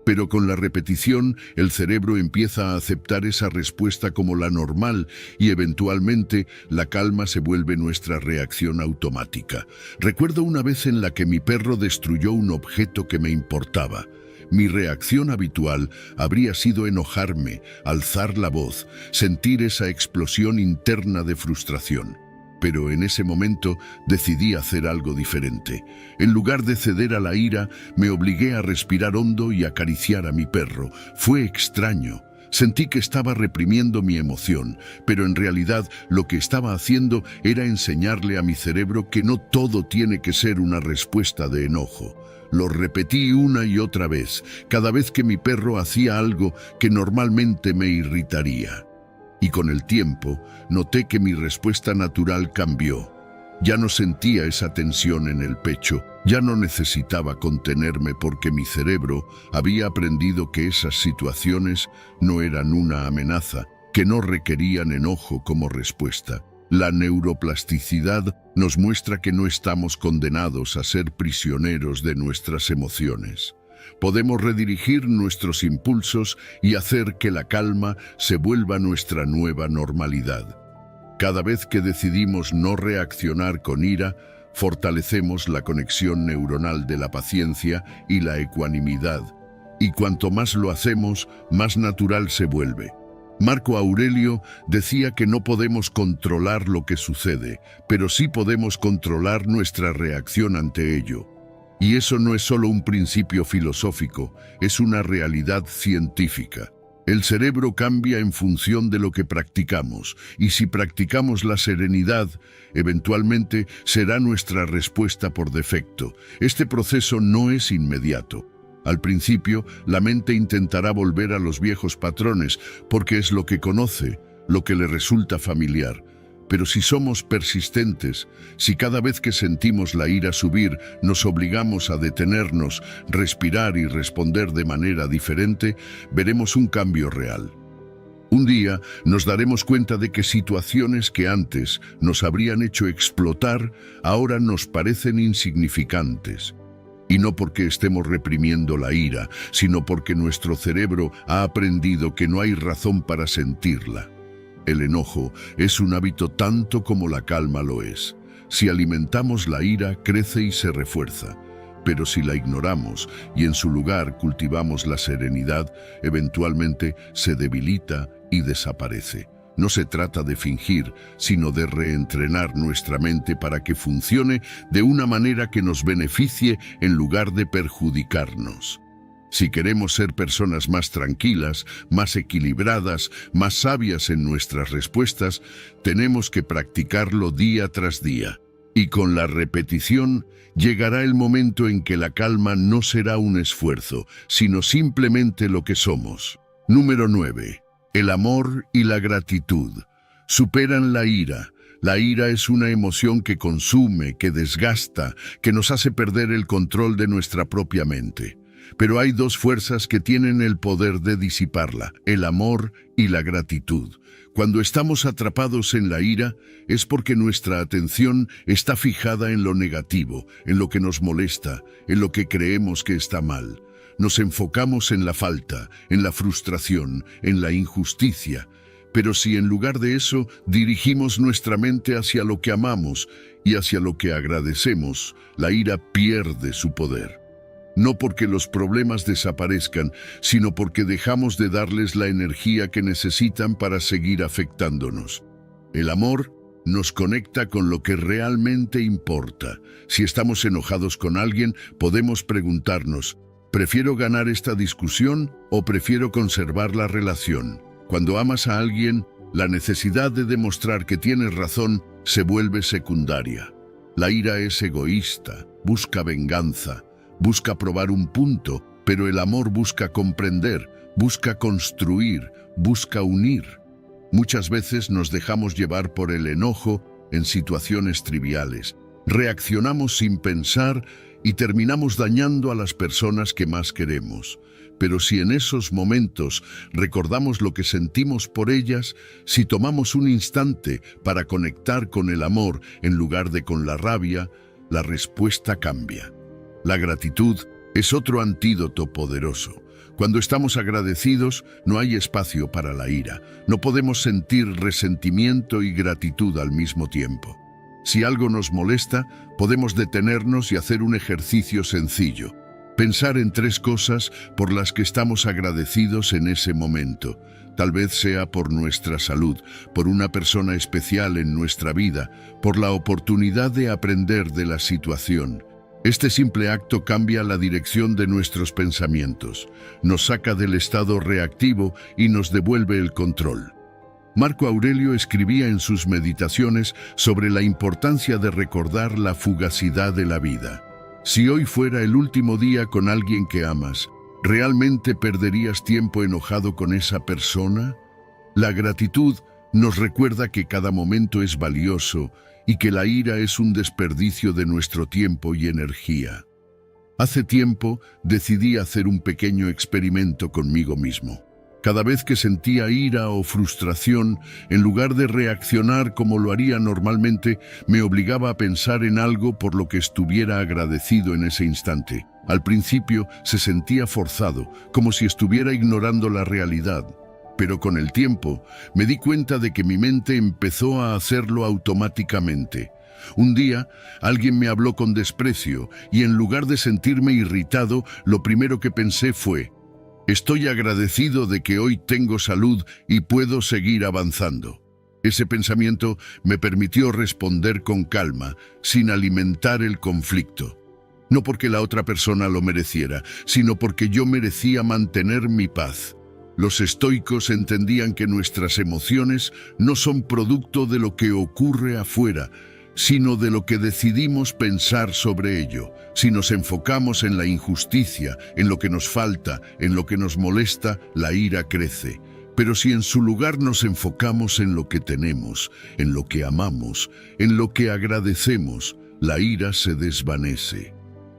Pero con la repetición, el cerebro empieza a aceptar esa respuesta como la normal y eventualmente la calma se vuelve nuestra reacción automática. Recuerdo una vez en la que mi perro destruyó un objeto que me importaba. Mi reacción habitual habría sido enojarme, alzar la voz, sentir esa explosión interna de frustración. Pero en ese momento decidí hacer algo diferente. En lugar de ceder a la ira, me obligué a respirar hondo y acariciar a mi perro. Fue extraño. Sentí que estaba reprimiendo mi emoción, pero en realidad lo que estaba haciendo era enseñarle a mi cerebro que no todo tiene que ser una respuesta de enojo. Lo repetí una y otra vez, cada vez que mi perro hacía algo que normalmente me irritaría. Y con el tiempo, noté que mi respuesta natural cambió. Ya no sentía esa tensión en el pecho, ya no necesitaba contenerme porque mi cerebro había aprendido que esas situaciones no eran una amenaza, que no requerían enojo como respuesta. La neuroplasticidad nos muestra que no estamos condenados a ser prisioneros de nuestras emociones. Podemos redirigir nuestros impulsos y hacer que la calma se vuelva nuestra nueva normalidad. Cada vez que decidimos no reaccionar con ira, fortalecemos la conexión neuronal de la paciencia y la ecuanimidad. Y cuanto más lo hacemos, más natural se vuelve. Marco Aurelio decía que no podemos controlar lo que sucede, pero sí podemos controlar nuestra reacción ante ello. Y eso no es solo un principio filosófico, es una realidad científica. El cerebro cambia en función de lo que practicamos, y si practicamos la serenidad, eventualmente será nuestra respuesta por defecto. Este proceso no es inmediato. Al principio, la mente intentará volver a los viejos patrones, porque es lo que conoce, lo que le resulta familiar. Pero si somos persistentes, si cada vez que sentimos la ira subir nos obligamos a detenernos, respirar y responder de manera diferente, veremos un cambio real. Un día nos daremos cuenta de que situaciones que antes nos habrían hecho explotar, ahora nos parecen insignificantes. Y no porque estemos reprimiendo la ira, sino porque nuestro cerebro ha aprendido que no hay razón para sentirla. El enojo es un hábito tanto como la calma lo es. Si alimentamos la ira, crece y se refuerza. Pero si la ignoramos y en su lugar cultivamos la serenidad, eventualmente se debilita y desaparece. No se trata de fingir, sino de reentrenar nuestra mente para que funcione de una manera que nos beneficie en lugar de perjudicarnos. Si queremos ser personas más tranquilas, más equilibradas, más sabias en nuestras respuestas, tenemos que practicarlo día tras día. Y con la repetición, llegará el momento en que la calma no será un esfuerzo, sino simplemente lo que somos. Número 9. El amor y la gratitud superan la ira. La ira es una emoción que consume, que desgasta, que nos hace perder el control de nuestra propia mente. Pero hay dos fuerzas que tienen el poder de disiparla, el amor y la gratitud. Cuando estamos atrapados en la ira, es porque nuestra atención está fijada en lo negativo, en lo que nos molesta, en lo que creemos que está mal. Nos enfocamos en la falta, en la frustración, en la injusticia. Pero si en lugar de eso dirigimos nuestra mente hacia lo que amamos y hacia lo que agradecemos, la ira pierde su poder. No porque los problemas desaparezcan, sino porque dejamos de darles la energía que necesitan para seguir afectándonos. El amor Nos conecta con lo que realmente importa. Si estamos enojados con alguien, podemos preguntarnos, ¿prefiero ganar esta discusión o prefiero conservar la relación? Cuando amas a alguien, la necesidad de demostrar que tienes razón se vuelve secundaria. La ira es egoísta, busca venganza, busca probar un punto, pero el amor busca comprender, busca construir, busca unir. Muchas veces nos dejamos llevar por el enojo en situaciones triviales. Reaccionamos sin pensar y terminamos dañando a las personas que más queremos. Pero si en esos momentos recordamos lo que sentimos por ellas, si tomamos un instante para conectar con el amor en lugar de con la rabia, la respuesta cambia. La gratitud es otro antídoto poderoso. Cuando estamos agradecidos, no hay espacio para la ira. No podemos sentir resentimiento y gratitud al mismo tiempo. Si algo nos molesta, podemos detenernos y hacer un ejercicio sencillo. Pensar en 3 cosas por las que estamos agradecidos en ese momento. Tal vez sea por nuestra salud, por una persona especial en nuestra vida, por la oportunidad de aprender de la situación. Este simple acto cambia la dirección de nuestros pensamientos, nos saca del estado reactivo y nos devuelve el control. Marco Aurelio escribía en sus meditaciones sobre la importancia de recordar la fugacidad de la vida. Si hoy fuera el último día con alguien que amas, ¿realmente perderías tiempo enojado con esa persona? La gratitud nos recuerda que cada momento es valioso y que la ira es un desperdicio de nuestro tiempo y energía. Hace tiempo decidí hacer un pequeño experimento conmigo mismo. Cada vez que sentía ira o frustración, en lugar de reaccionar como lo haría normalmente, me obligaba a pensar en algo por lo que estuviera agradecido en ese instante. Al principio se sentía forzado, como si estuviera ignorando la realidad. Pero con el tiempo me di cuenta de que mi mente empezó a hacerlo automáticamente. Un día, alguien me habló con desprecio y en lugar de sentirme irritado, lo primero que pensé fue: estoy agradecido de que hoy tengo salud y puedo seguir avanzando. Ese pensamiento me permitió responder con calma, sin alimentar el conflicto. No porque la otra persona lo mereciera, sino porque yo merecía mantener mi paz. Los estoicos entendían que nuestras emociones no son producto de lo que ocurre afuera, sino de lo que decidimos pensar sobre ello. Si nos enfocamos en la injusticia, en lo que nos falta, en lo que nos molesta, la ira crece. Pero si en su lugar nos enfocamos en lo que tenemos, en lo que amamos, en lo que agradecemos, la ira se desvanece.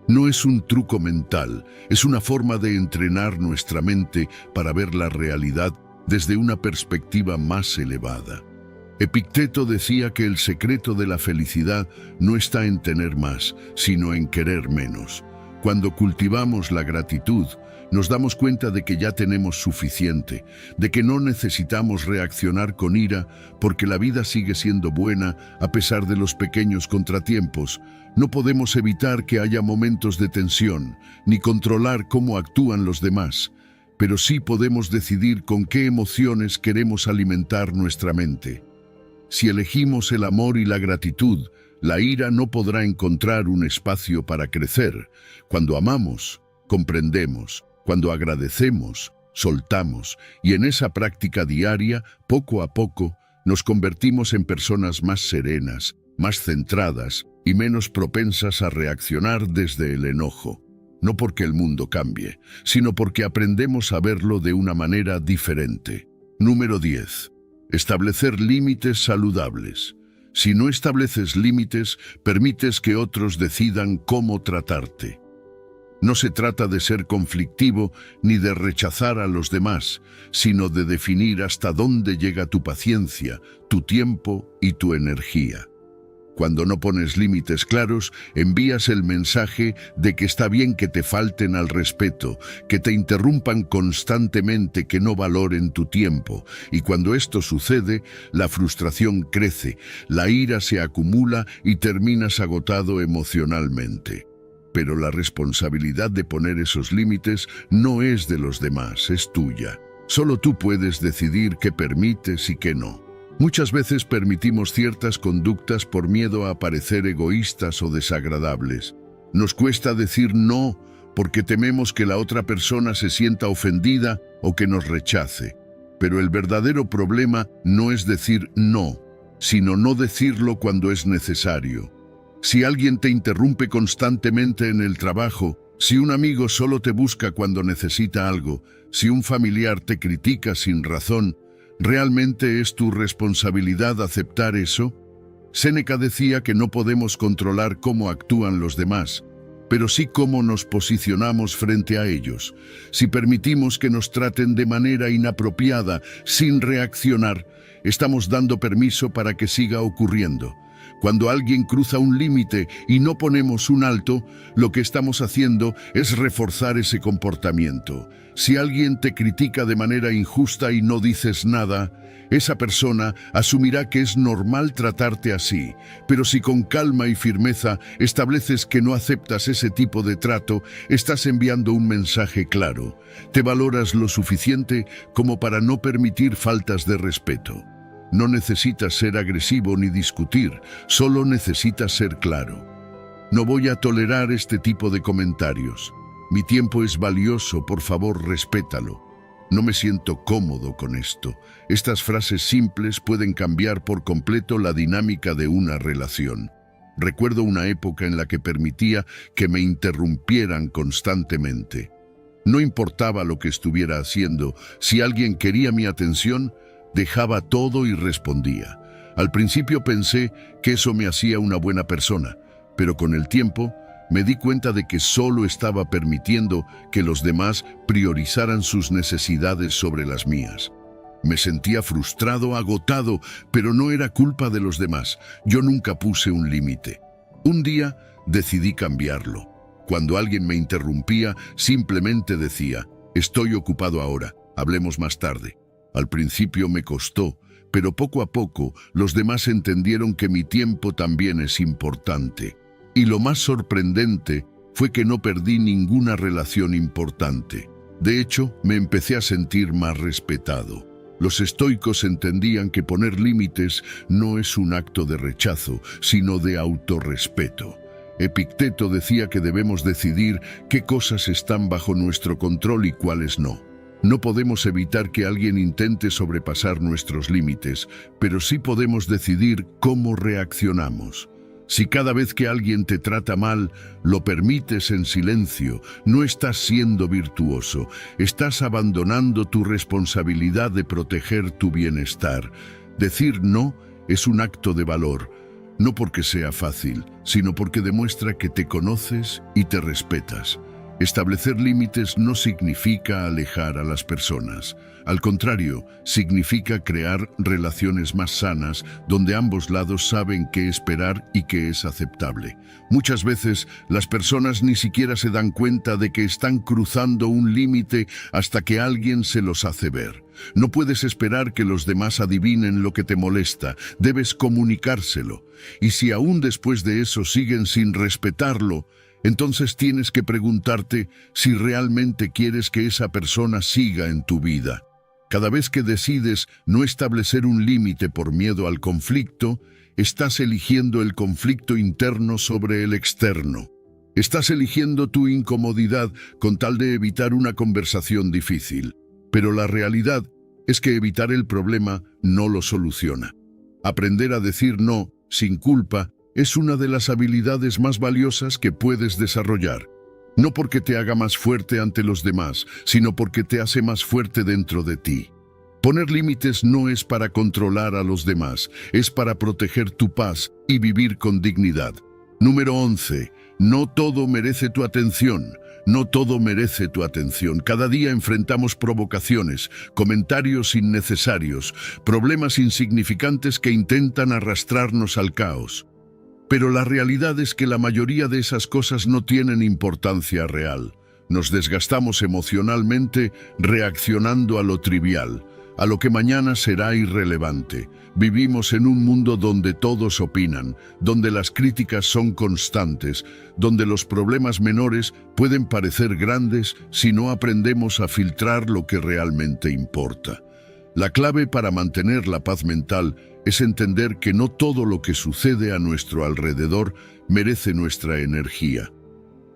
No es un truco mental, es una forma de entrenar nuestra mente para ver la realidad desde una perspectiva más elevada. Epicteto decía que el secreto de la felicidad no está en tener más, sino en querer menos. Cuando cultivamos la gratitud, nos damos cuenta de que ya tenemos suficiente, de que no necesitamos reaccionar con ira porque la vida sigue siendo buena a pesar de los pequeños contratiempos. No podemos evitar que haya momentos de tensión, ni controlar cómo actúan los demás, pero sí podemos decidir con qué emociones queremos alimentar nuestra mente. Si elegimos el amor y la gratitud, la ira no podrá encontrar un espacio para crecer. Cuando amamos, comprendemos. Cuando agradecemos, soltamos. Y en esa práctica diaria, poco a poco, nos convertimos en personas más serenas, más centradas y menos propensas a reaccionar desde el enojo. No porque el mundo cambie, sino porque aprendemos a verlo de una manera diferente. Número 10. Establecer límites saludables. Si no estableces límites, permites que otros decidan cómo tratarte. No se trata de ser conflictivo ni de rechazar a los demás, sino de definir hasta dónde llega tu paciencia, tu tiempo y tu energía. Cuando no pones límites claros, envías el mensaje de que está bien que te falten al respeto, que te interrumpan constantemente, que no valoren tu tiempo. Y cuando esto sucede, la frustración crece, la ira se acumula y terminas agotado emocionalmente. Pero la responsabilidad de poner esos límites no es de los demás, es tuya. Solo tú puedes decidir qué permites y qué no. Muchas veces permitimos ciertas conductas por miedo a parecer egoístas o desagradables. Nos cuesta decir no porque tememos que la otra persona se sienta ofendida o que nos rechace. Pero el verdadero problema no es decir no, sino no decirlo cuando es necesario. Si alguien te interrumpe constantemente en el trabajo, si un amigo solo te busca cuando necesita algo, si un familiar te critica sin razón, ¿realmente es tu responsabilidad aceptar eso? Séneca decía que no podemos controlar cómo actúan los demás, pero sí cómo nos posicionamos frente a ellos. Si permitimos que nos traten de manera inapropiada, sin reaccionar, estamos dando permiso para que siga ocurriendo. Cuando alguien cruza un límite y no ponemos un alto, lo que estamos haciendo es reforzar ese comportamiento. Si alguien te critica de manera injusta y no dices nada, esa persona asumirá que es normal tratarte así. Pero si con calma y firmeza estableces que no aceptas ese tipo de trato, estás enviando un mensaje claro. Te valoras lo suficiente como para no permitir faltas de respeto. No necesitas ser agresivo ni discutir, solo necesitas ser claro. No voy a tolerar este tipo de comentarios. Mi tiempo es valioso, por favor, respétalo. No me siento cómodo con esto. Estas frases simples pueden cambiar por completo la dinámica de una relación. Recuerdo una época en la que permitía que me interrumpieran constantemente. No importaba lo que estuviera haciendo, si alguien quería mi atención, dejaba todo y respondía. Al principio pensé que eso me hacía una buena persona, pero con el tiempo me di cuenta de que solo estaba permitiendo que los demás priorizaran sus necesidades sobre las mías. Me sentía frustrado, agotado, pero no era culpa de los demás. Yo nunca puse un límite. Un día decidí cambiarlo. Cuando alguien me interrumpía, simplemente decía: estoy ocupado ahora, hablemos más tarde. Al principio me costó, pero poco a poco los demás entendieron que mi tiempo también es importante. Y lo más sorprendente fue que no perdí ninguna relación importante. De hecho, me empecé a sentir más respetado. Los estoicos entendían que poner límites no es un acto de rechazo, sino de autorrespeto. Epicteto decía que debemos decidir qué cosas están bajo nuestro control y cuáles no. No podemos evitar que alguien intente sobrepasar nuestros límites, pero sí podemos decidir cómo reaccionamos. Si cada vez que alguien te trata mal, lo permites en silencio, no estás siendo virtuoso, estás abandonando tu responsabilidad de proteger tu bienestar. Decir no es un acto de valor, no porque sea fácil, sino porque demuestra que te conoces y te respetas. Establecer límites no significa alejar a las personas. Al contrario, significa crear relaciones más sanas donde ambos lados saben qué esperar y qué es aceptable. Muchas veces las personas ni siquiera se dan cuenta de que están cruzando un límite hasta que alguien se los hace ver. No puedes esperar que los demás adivinen lo que te molesta, debes comunicárselo. Y si aún después de eso siguen sin respetarlo, entonces tienes que preguntarte si realmente quieres que esa persona siga en tu vida. Cada vez que decides no establecer un límite por miedo al conflicto, estás eligiendo el conflicto interno sobre el externo. Estás eligiendo tu incomodidad con tal de evitar una conversación difícil. Pero la realidad es que evitar el problema no lo soluciona. Aprender a decir no, sin culpa, es una de las habilidades más valiosas que puedes desarrollar. No porque te haga más fuerte ante los demás, sino porque te hace más fuerte dentro de ti. Poner límites no es para controlar a los demás, es para proteger tu paz y vivir con dignidad. Número 11. No todo merece tu atención. No todo merece tu atención. Cada día enfrentamos provocaciones, comentarios innecesarios, problemas insignificantes que intentan arrastrarnos al caos. Pero la realidad es que la mayoría de esas cosas no tienen importancia real. Nos desgastamos emocionalmente reaccionando a lo trivial, a lo que mañana será irrelevante. Vivimos en un mundo donde todos opinan, donde las críticas son constantes, donde los problemas menores pueden parecer grandes si no aprendemos a filtrar lo que realmente importa. La clave para mantener la paz mental es entender que no todo lo que sucede a nuestro alrededor merece nuestra energía.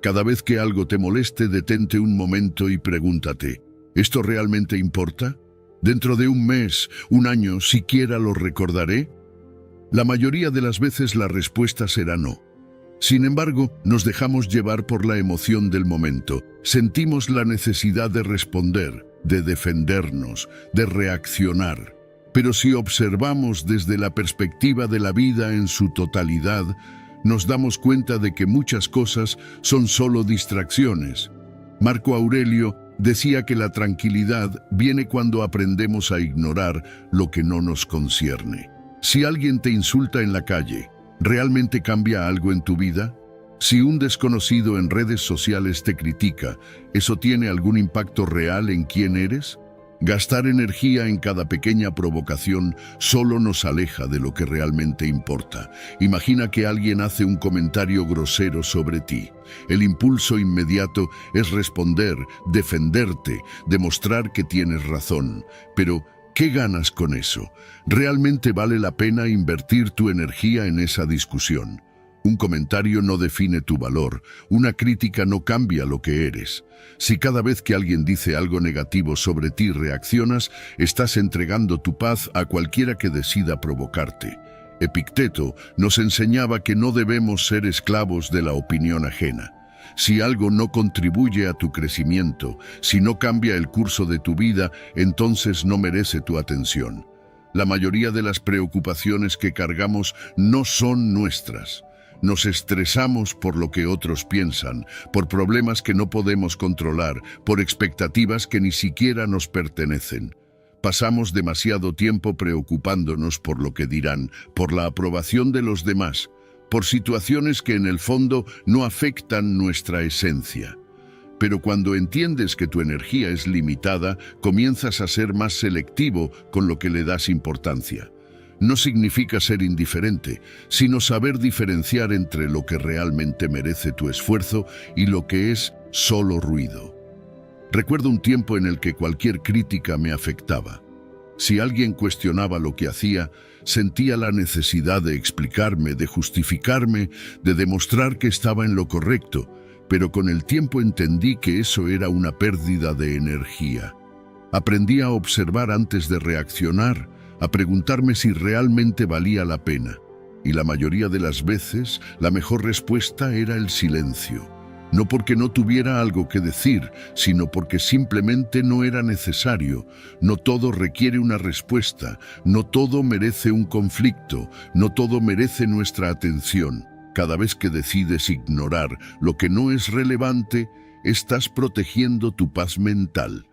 Cada vez que algo te moleste, detente un momento y pregúntate, ¿esto realmente importa? ¿Dentro de un mes, un año, siquiera lo recordaré? La mayoría de las veces la respuesta será no. Sin embargo, nos dejamos llevar por la emoción del momento. Sentimos la necesidad de responder, de defendernos, de reaccionar. Pero si observamos desde la perspectiva de la vida en su totalidad, nos damos cuenta de que muchas cosas son solo distracciones. Marco Aurelio decía que la tranquilidad viene cuando aprendemos a ignorar lo que no nos concierne. Si alguien te insulta en la calle, ¿realmente cambia algo en tu vida? Si un desconocido en redes sociales te critica, ¿eso tiene algún impacto real en quién eres? Gastar energía en cada pequeña provocación solo nos aleja de lo que realmente importa. Imagina que alguien hace un comentario grosero sobre ti. El impulso inmediato es responder, defenderte, demostrar que tienes razón. Pero, ¿qué ganas con eso? ¿Realmente vale la pena invertir tu energía en esa discusión? Un comentario no define tu valor, una crítica no cambia lo que eres. Si cada vez que alguien dice algo negativo sobre ti reaccionas, estás entregando tu paz a cualquiera que decida provocarte. Epicteto nos enseñaba que no debemos ser esclavos de la opinión ajena. Si algo no contribuye a tu crecimiento, si no cambia el curso de tu vida, entonces no merece tu atención. La mayoría de las preocupaciones que cargamos no son nuestras. Nos estresamos por lo que otros piensan, por problemas que no podemos controlar, por expectativas que ni siquiera nos pertenecen. Pasamos demasiado tiempo preocupándonos por lo que dirán, por la aprobación de los demás, por situaciones que en el fondo no afectan nuestra esencia. Pero cuando entiendes que tu energía es limitada, comienzas a ser más selectivo con lo que le das importancia. No significa ser indiferente, sino saber diferenciar entre lo que realmente merece tu esfuerzo y lo que es solo ruido. Recuerdo un tiempo en el que cualquier crítica me afectaba. Si alguien cuestionaba lo que hacía, sentía la necesidad de explicarme, de justificarme, de demostrar que estaba en lo correcto, pero con el tiempo entendí que eso era una pérdida de energía. Aprendí a observar antes de reaccionar, a preguntarme si realmente valía la pena. Y la mayoría de las veces, la mejor respuesta era el silencio. No porque no tuviera algo que decir, sino porque simplemente no era necesario. No todo requiere una respuesta, no todo merece un conflicto, no todo merece nuestra atención. Cada vez que decides ignorar lo que no es relevante, estás protegiendo tu paz mental.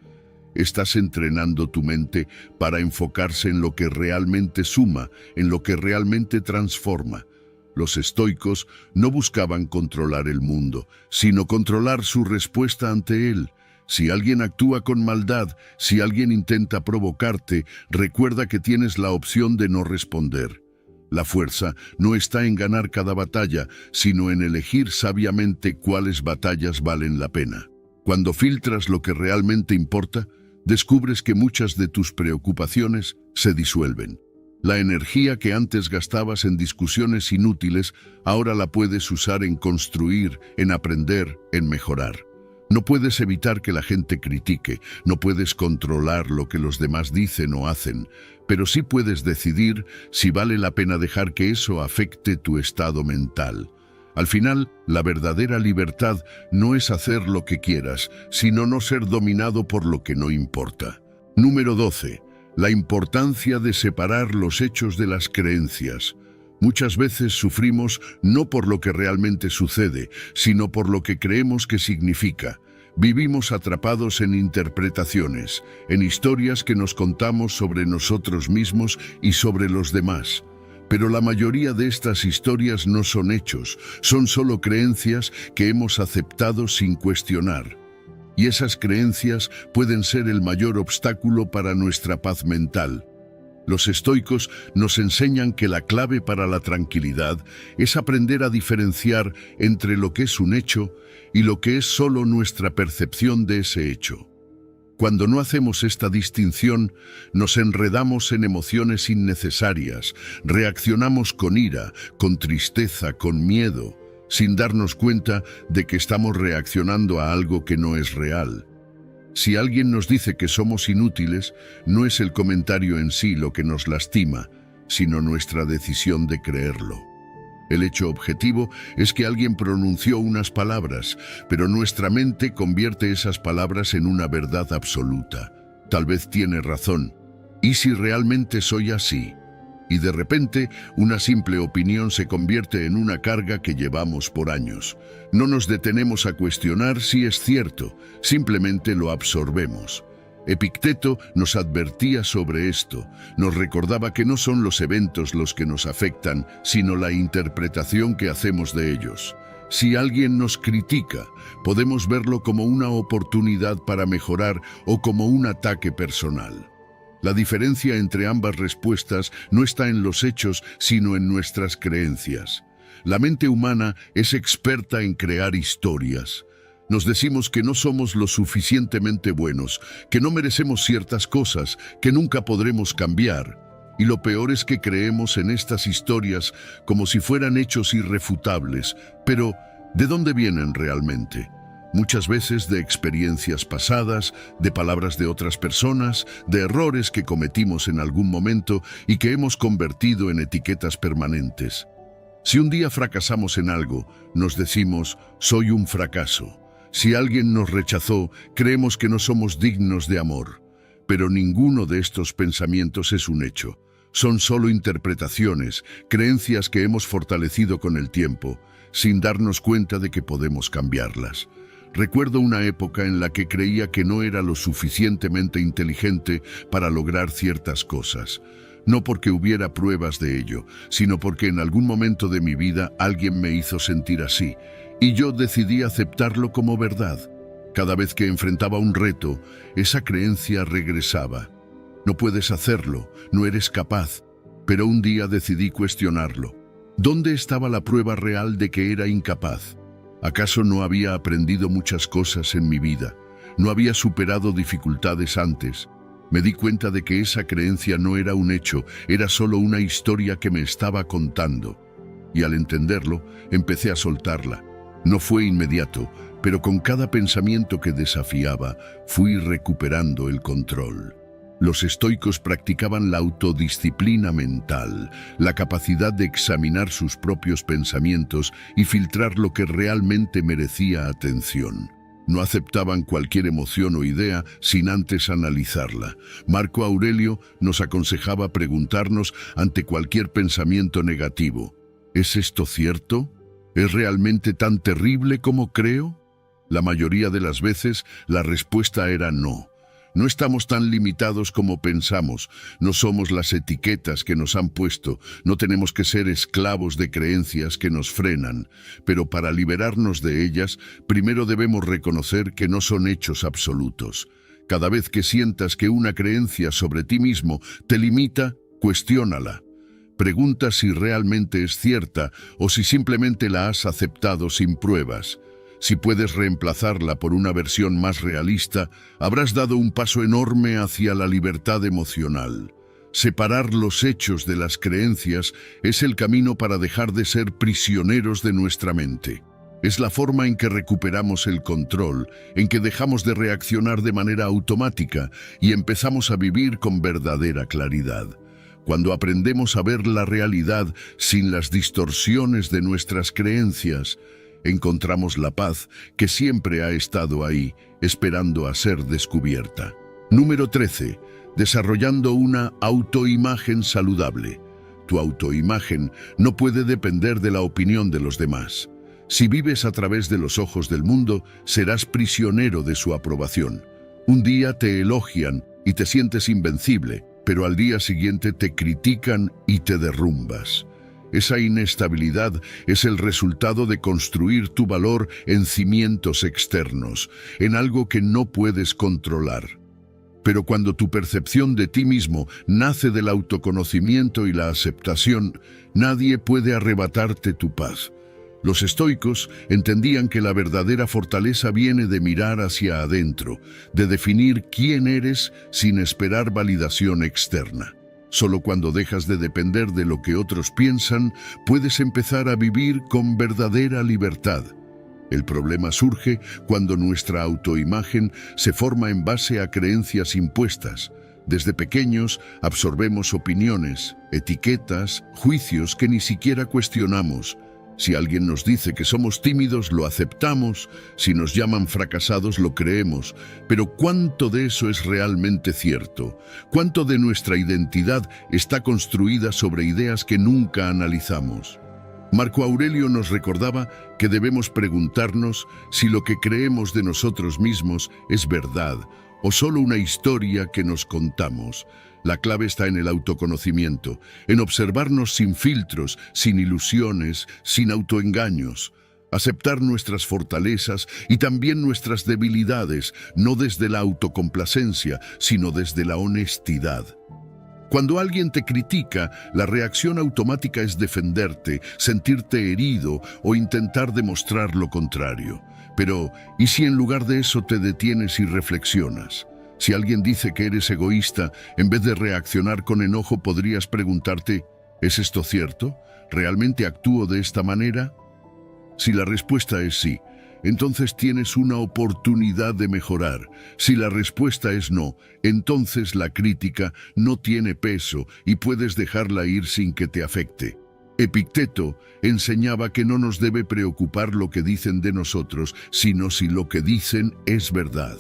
Estás entrenando tu mente para enfocarse en lo que realmente suma, en lo que realmente transforma. Los estoicos no buscaban controlar el mundo, sino controlar su respuesta ante él. Si alguien actúa con maldad, si alguien intenta provocarte, recuerda que tienes la opción de no responder. La fuerza no está en ganar cada batalla, sino en elegir sabiamente cuáles batallas valen la pena. Cuando filtras lo que realmente importa, descubres que muchas de tus preocupaciones se disuelven. La energía que antes gastabas en discusiones inútiles, ahora la puedes usar en construir, en aprender, en mejorar. No puedes evitar que la gente critique, no puedes controlar lo que los demás dicen o hacen, pero sí puedes decidir si vale la pena dejar que eso afecte tu estado mental. Al final, la verdadera libertad no es hacer lo que quieras, sino no ser dominado por lo que no importa. Número 12. La importancia de separar los hechos de las creencias. Muchas veces sufrimos no por lo que realmente sucede, sino por lo que creemos que significa. Vivimos atrapados en interpretaciones, en historias que nos contamos sobre nosotros mismos y sobre los demás. Pero la mayoría de estas historias no son hechos, son solo creencias que hemos aceptado sin cuestionar. Y esas creencias pueden ser el mayor obstáculo para nuestra paz mental. Los estoicos nos enseñan que la clave para la tranquilidad es aprender a diferenciar entre lo que es un hecho y lo que es solo nuestra percepción de ese hecho. Cuando no hacemos esta distinción, nos enredamos en emociones innecesarias, reaccionamos con ira, con tristeza, con miedo, sin darnos cuenta de que estamos reaccionando a algo que no es real. Si alguien nos dice que somos inútiles, no es el comentario en sí lo que nos lastima, sino nuestra decisión de creerlo. El hecho objetivo es que alguien pronunció unas palabras, pero nuestra mente convierte esas palabras en una verdad absoluta. Tal vez tiene razón. ¿Y si realmente soy así? Y de repente, una simple opinión se convierte en una carga que llevamos por años. No nos detenemos a cuestionar si es cierto, simplemente lo absorbemos. Epicteto nos advertía sobre esto, nos recordaba que no son los eventos los que nos afectan, sino la interpretación que hacemos de ellos. Si alguien nos critica, podemos verlo como una oportunidad para mejorar o como un ataque personal. La diferencia entre ambas respuestas no está en los hechos, sino en nuestras creencias. La mente humana es experta en crear historias. Nos decimos que no somos lo suficientemente buenos, que no merecemos ciertas cosas, que nunca podremos cambiar. Y lo peor es que creemos en estas historias como si fueran hechos irrefutables. Pero, ¿de dónde vienen realmente? Muchas veces de experiencias pasadas, de palabras de otras personas, de errores que cometimos en algún momento y que hemos convertido en etiquetas permanentes. Si un día fracasamos en algo, nos decimos, soy un fracaso. Si alguien nos rechazó, creemos que no somos dignos de amor. Pero ninguno de estos pensamientos es un hecho. Son solo interpretaciones, creencias que hemos fortalecido con el tiempo, sin darnos cuenta de que podemos cambiarlas. Recuerdo una época en la que creía que no era lo suficientemente inteligente para lograr ciertas cosas. No porque hubiera pruebas de ello, sino porque en algún momento de mi vida alguien me hizo sentir así. Y yo decidí aceptarlo como verdad. Cada vez que enfrentaba un reto, esa creencia regresaba. No puedes hacerlo, no eres capaz. Pero un día decidí cuestionarlo. ¿Dónde estaba la prueba real de que era incapaz? ¿Acaso no había aprendido muchas cosas en mi vida? ¿No había superado dificultades antes? Me di cuenta de que esa creencia no era un hecho, era solo una historia que me estaba contando. Y al entenderlo, empecé a soltarla. No fue inmediato, pero con cada pensamiento que desafiaba, fui recuperando el control. Los estoicos practicaban la autodisciplina mental, la capacidad de examinar sus propios pensamientos y filtrar lo que realmente merecía atención. No aceptaban cualquier emoción o idea sin antes analizarla. Marco Aurelio nos aconsejaba preguntarnos ante cualquier pensamiento negativo, ¿es esto cierto? ¿Es realmente tan terrible como creo? La mayoría de las veces la respuesta era no. No estamos tan limitados como pensamos, no somos las etiquetas que nos han puesto, no tenemos que ser esclavos de creencias que nos frenan, pero para liberarnos de ellas, primero debemos reconocer que no son hechos absolutos. Cada vez que sientas que una creencia sobre ti mismo te limita, cuestiónala. Pregunta si realmente es cierta o si simplemente la has aceptado sin pruebas. Si puedes reemplazarla por una versión más realista, habrás dado un paso enorme hacia la libertad emocional. Separar los hechos de las creencias es el camino para dejar de ser prisioneros de nuestra mente. Es la forma en que recuperamos el control, en que dejamos de reaccionar de manera automática y empezamos a vivir con verdadera claridad. Cuando aprendemos a ver la realidad sin las distorsiones de nuestras creencias, encontramos la paz que siempre ha estado ahí, esperando a ser descubierta. Número 13. Desarrollando una autoimagen saludable. Tu autoimagen no puede depender de la opinión de los demás. Si vives a través de los ojos del mundo, serás prisionero de su aprobación. Un día te elogian y te sientes invencible, pero al día siguiente te critican y te derrumbas. Esa inestabilidad es el resultado de construir tu valor en cimientos externos, en algo que no puedes controlar. Pero cuando tu percepción de ti mismo nace del autoconocimiento y la aceptación, nadie puede arrebatarte tu paz. Los estoicos entendían que la verdadera fortaleza viene de mirar hacia adentro, de definir quién eres sin esperar validación externa. Solo cuando dejas de depender de lo que otros piensan, puedes empezar a vivir con verdadera libertad. El problema surge cuando nuestra autoimagen se forma en base a creencias impuestas. Desde pequeños absorbemos opiniones, etiquetas, juicios que ni siquiera cuestionamos. Si alguien nos dice que somos tímidos, lo aceptamos. Si nos llaman fracasados, lo creemos. Pero ¿cuánto de eso es realmente cierto? ¿Cuánto de nuestra identidad está construida sobre ideas que nunca analizamos? Marco Aurelio nos recordaba que debemos preguntarnos si lo que creemos de nosotros mismos es verdad o solo una historia que nos contamos. La clave está en el autoconocimiento, en observarnos sin filtros, sin ilusiones, sin autoengaños. Aceptar nuestras fortalezas y también nuestras debilidades, no desde la autocomplacencia, sino desde la honestidad. Cuando alguien te critica, la reacción automática es defenderte, sentirte herido o intentar demostrar lo contrario. Pero, ¿y si en lugar de eso te detienes y reflexionas? Si alguien dice que eres egoísta, en vez de reaccionar con enojo, podrías preguntarte, ¿es esto cierto? ¿Realmente actúo de esta manera? Si la respuesta es sí, entonces tienes una oportunidad de mejorar. Si la respuesta es no, entonces la crítica no tiene peso y puedes dejarla ir sin que te afecte. Epicteto enseñaba que no nos debe preocupar lo que dicen de nosotros, sino si lo que dicen es verdad.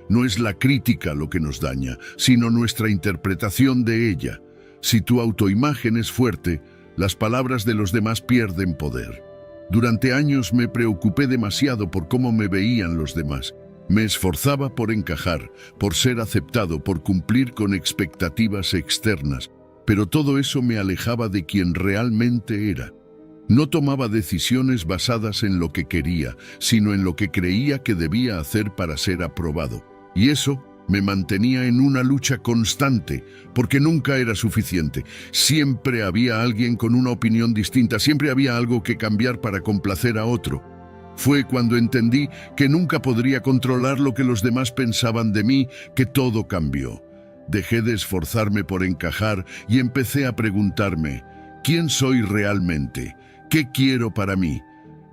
No es la crítica lo que nos daña, sino nuestra interpretación de ella. Si tu autoimagen es fuerte, las palabras de los demás pierden poder. Durante años me preocupé demasiado por cómo me veían los demás. Me esforzaba por encajar, por ser aceptado, por cumplir con expectativas externas, pero todo eso me alejaba de quien realmente era. No tomaba decisiones basadas en lo que quería, sino en lo que creía que debía hacer para ser aprobado. Y eso me mantenía en una lucha constante, porque nunca era suficiente. Siempre había alguien con una opinión distinta, siempre había algo que cambiar para complacer a otro. Fue cuando entendí que nunca podría controlar lo que los demás pensaban de mí, que todo cambió. Dejé de esforzarme por encajar y empecé a preguntarme, ¿quién soy realmente? ¿Qué quiero para mí?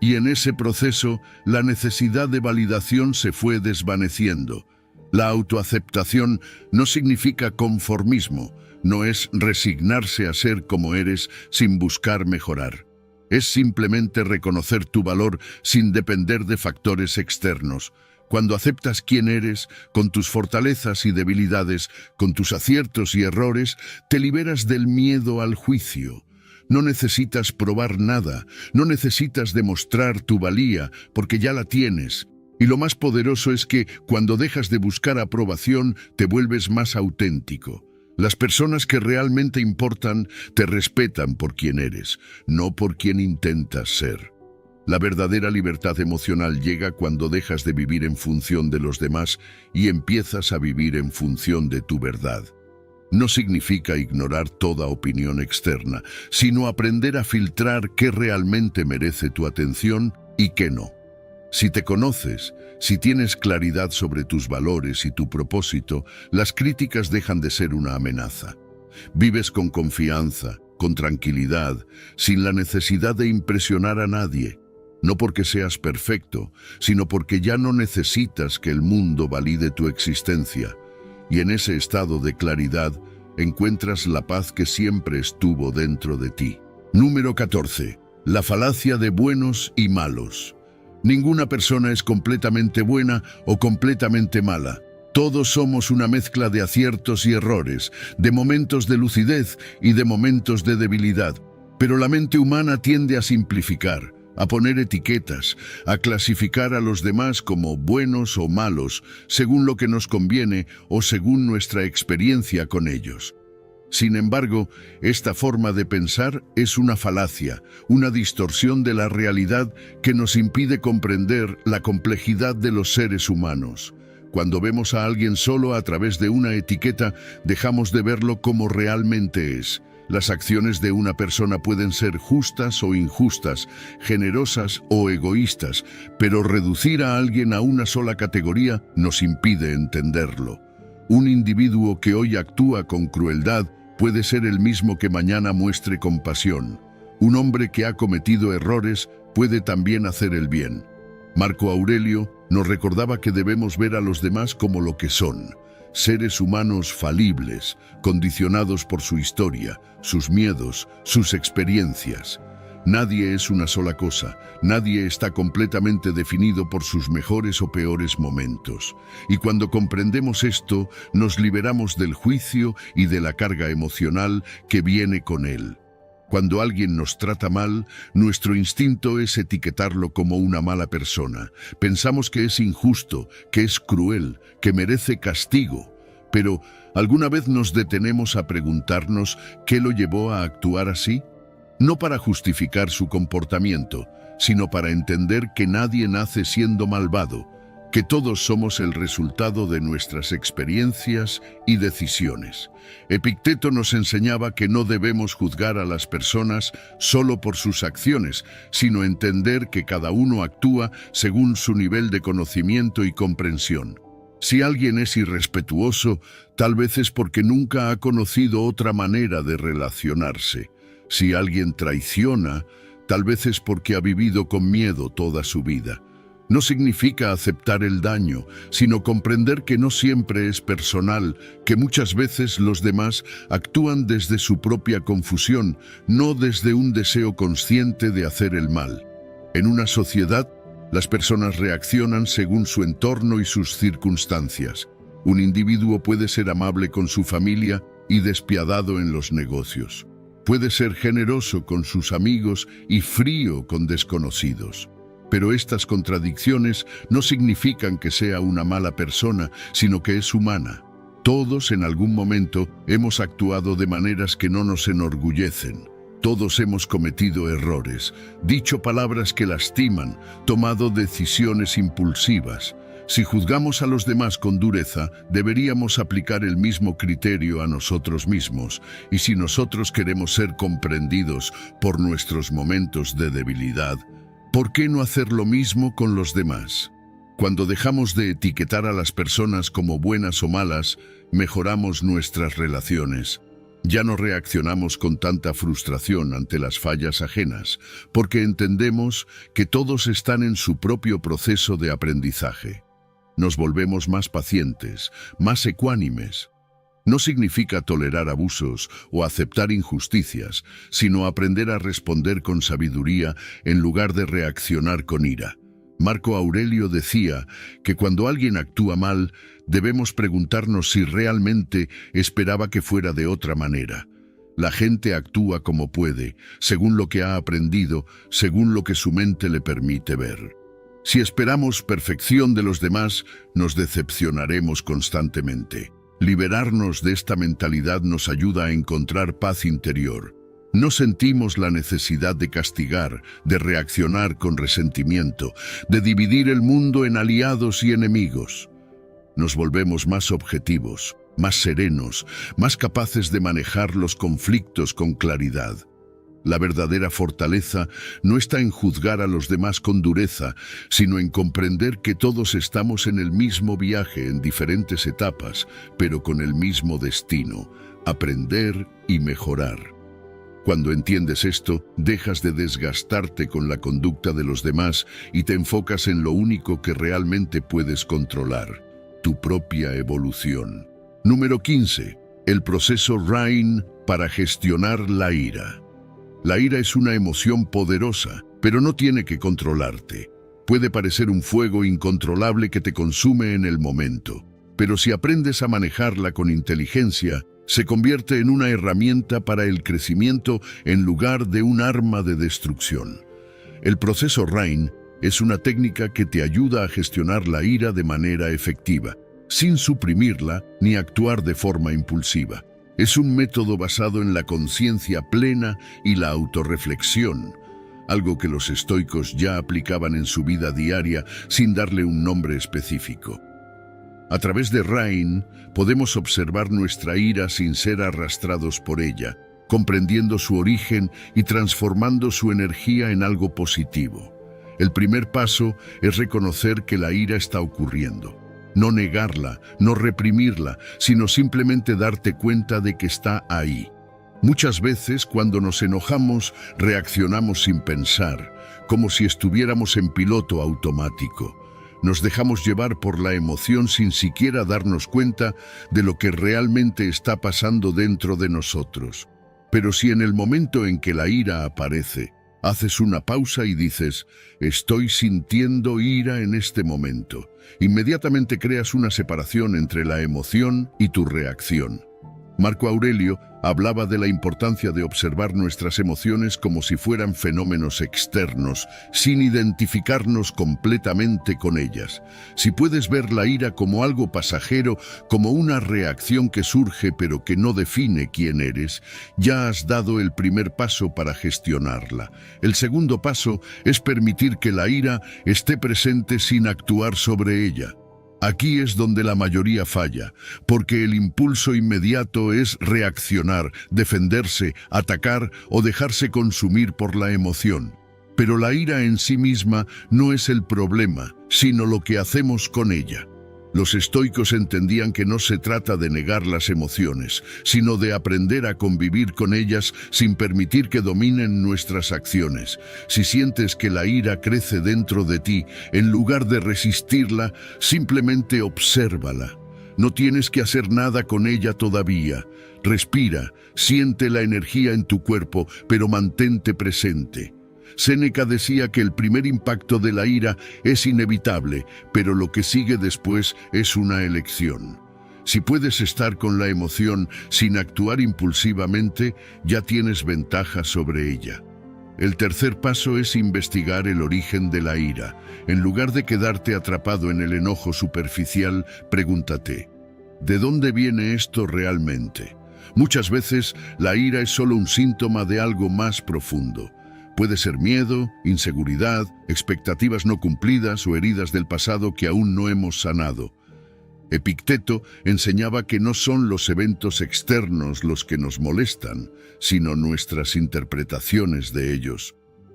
Y en ese proceso, la necesidad de validación se fue desvaneciendo. La autoaceptación no significa conformismo, no es resignarse a ser como eres sin buscar mejorar. Es simplemente reconocer tu valor sin depender de factores externos. Cuando aceptas quién eres, con tus fortalezas y debilidades, con tus aciertos y errores, te liberas del miedo al juicio. No necesitas probar nada, no necesitas demostrar tu valía, porque ya la tienes. Y lo más poderoso es que, cuando dejas de buscar aprobación, te vuelves más auténtico. Las personas que realmente importan te respetan por quien eres, no por quien intentas ser. La verdadera libertad emocional llega cuando dejas de vivir en función de los demás y empiezas a vivir en función de tu verdad. No significa ignorar toda opinión externa, sino aprender a filtrar qué realmente merece tu atención y qué no. Si te conoces, si tienes claridad sobre tus valores y tu propósito, las críticas dejan de ser una amenaza. Vives con confianza, con tranquilidad, sin la necesidad de impresionar a nadie. No porque seas perfecto, sino porque ya no necesitas que el mundo valide tu existencia. Y en ese estado de claridad encuentras la paz que siempre estuvo dentro de ti. Número 14. La falacia de buenos y malos. Ninguna persona es completamente buena o completamente mala. Todos somos una mezcla de aciertos y errores, de momentos de lucidez y de momentos de debilidad. Pero la mente humana tiende a simplificar, a poner etiquetas, a clasificar a los demás como buenos o malos, según lo que nos conviene o según nuestra experiencia con ellos. Sin embargo, esta forma de pensar es una falacia, una distorsión de la realidad que nos impide comprender la complejidad de los seres humanos. Cuando vemos a alguien solo a través de una etiqueta, dejamos de verlo como realmente es. Las acciones de una persona pueden ser justas o injustas, generosas o egoístas, pero reducir a alguien a una sola categoría nos impide entenderlo. Un individuo que hoy actúa con crueldad puede ser el mismo que mañana muestre compasión. Un hombre que ha cometido errores puede también hacer el bien. Marco Aurelio nos recordaba que debemos ver a los demás como lo que son, seres humanos falibles, condicionados por su historia, sus miedos, sus experiencias. Nadie es una sola cosa, nadie está completamente definido por sus mejores o peores momentos. Y cuando comprendemos esto, nos liberamos del juicio y de la carga emocional que viene con él. Cuando alguien nos trata mal, nuestro instinto es etiquetarlo como una mala persona. Pensamos que es injusto, que es cruel, que merece castigo. Pero, ¿alguna vez nos detenemos a preguntarnos qué lo llevó a actuar así? No para justificar su comportamiento, sino para entender que nadie nace siendo malvado, que todos somos el resultado de nuestras experiencias y decisiones. Epicteto nos enseñaba que no debemos juzgar a las personas solo por sus acciones, sino entender que cada uno actúa según su nivel de conocimiento y comprensión. Si alguien es irrespetuoso, tal vez es porque nunca ha conocido otra manera de relacionarse. Si alguien traiciona, tal vez es porque ha vivido con miedo toda su vida. No significa aceptar el daño, sino comprender que no siempre es personal, que muchas veces los demás actúan desde su propia confusión, no desde un deseo consciente de hacer el mal. En una sociedad, las personas reaccionan según su entorno y sus circunstancias. Un individuo puede ser amable con su familia y despiadado en los negocios. Puede ser generoso con sus amigos y frío con desconocidos. Pero estas contradicciones no significan que sea una mala persona, sino que es humana. Todos en algún momento hemos actuado de maneras que no nos enorgullecen. Todos hemos cometido errores, dicho palabras que lastiman, tomado decisiones impulsivas. Si juzgamos a los demás con dureza, deberíamos aplicar el mismo criterio a nosotros mismos. Y si nosotros queremos ser comprendidos por nuestros momentos de debilidad, ¿por qué no hacer lo mismo con los demás? Cuando dejamos de etiquetar a las personas como buenas o malas, mejoramos nuestras relaciones. Ya no reaccionamos con tanta frustración ante las fallas ajenas, porque entendemos que todos están en su propio proceso de aprendizaje. Nos volvemos más pacientes, más ecuánimes. No significa tolerar abusos o aceptar injusticias, sino aprender a responder con sabiduría en lugar de reaccionar con ira. Marco Aurelio decía que cuando alguien actúa mal, debemos preguntarnos si realmente esperaba que fuera de otra manera. La gente actúa como puede, según lo que ha aprendido, según lo que su mente le permite ver. Si esperamos perfección de los demás, nos decepcionaremos constantemente. Liberarnos de esta mentalidad nos ayuda a encontrar paz interior. No sentimos la necesidad de castigar, de reaccionar con resentimiento, de dividir el mundo en aliados y enemigos. Nos volvemos más objetivos, más serenos, más capaces de manejar los conflictos con claridad. La verdadera fortaleza no está en juzgar a los demás con dureza, sino en comprender que todos estamos en el mismo viaje en diferentes etapas, pero con el mismo destino: aprender y mejorar. Cuando entiendes esto, dejas de desgastarte con la conducta de los demás y te enfocas en lo único que realmente puedes controlar: tu propia evolución. Número 15. El proceso Rain para gestionar la ira. La ira es una emoción poderosa, pero no tiene que controlarte. Puede parecer un fuego incontrolable que te consume en el momento, pero si aprendes a manejarla con inteligencia, se convierte en una herramienta para el crecimiento en lugar de un arma de destrucción. El proceso Rain es una técnica que te ayuda a gestionar la ira de manera efectiva, sin suprimirla ni actuar de forma impulsiva. Es un método basado en la conciencia plena y la autorreflexión, algo que los estoicos ya aplicaban en su vida diaria sin darle un nombre específico. A través de Rain podemos observar nuestra ira sin ser arrastrados por ella. comprendiendo su origen y transformando su energía en algo positivo. El primer paso es reconocer que la ira está ocurriendo. No negarla, no reprimirla, sino simplemente darte cuenta de que está ahí. Muchas veces, cuando nos enojamos, reaccionamos sin pensar, como si estuviéramos en piloto automático. Nos dejamos llevar por la emoción sin siquiera darnos cuenta de lo que realmente está pasando dentro de nosotros. Pero si en el momento en que la ira aparece, haces una pausa y dices, estoy sintiendo ira en este momento, inmediatamente creas una separación entre la emoción y tu reacción. Marco Aurelio hablaba de la importancia de observar nuestras emociones como si fueran fenómenos externos, sin identificarnos completamente con ellas. Si puedes ver la ira como algo pasajero, como una reacción que surge pero que no define quién eres, ya has dado el primer paso para gestionarla. El segundo paso es permitir que la ira esté presente sin actuar sobre ella. Aquí es donde la mayoría falla, porque el impulso inmediato es reaccionar, defenderse, atacar o dejarse consumir por la emoción. Pero la ira en sí misma no es el problema, sino lo que hacemos con ella. Los estoicos entendían que no se trata de negar las emociones, sino de aprender a convivir con ellas sin permitir que dominen nuestras acciones. Si sientes que la ira crece dentro de ti, en lugar de resistirla, simplemente obsérvala. No tienes que hacer nada con ella todavía. Respira, siente la energía en tu cuerpo, pero mantente presente. Séneca decía que el primer impacto de la ira es inevitable, pero lo que sigue después es una elección. Si puedes estar con la emoción sin actuar impulsivamente, ya tienes ventaja sobre ella. El tercer paso es investigar el origen de la ira. En lugar de quedarte atrapado en el enojo superficial, pregúntate, ¿de dónde viene esto realmente? Muchas veces la ira es solo un síntoma de algo más profundo. Puede ser miedo, inseguridad, expectativas no cumplidas o heridas del pasado que aún no hemos sanado. Epicteto enseñaba que no son los eventos externos los que nos molestan, sino nuestras interpretaciones de ellos.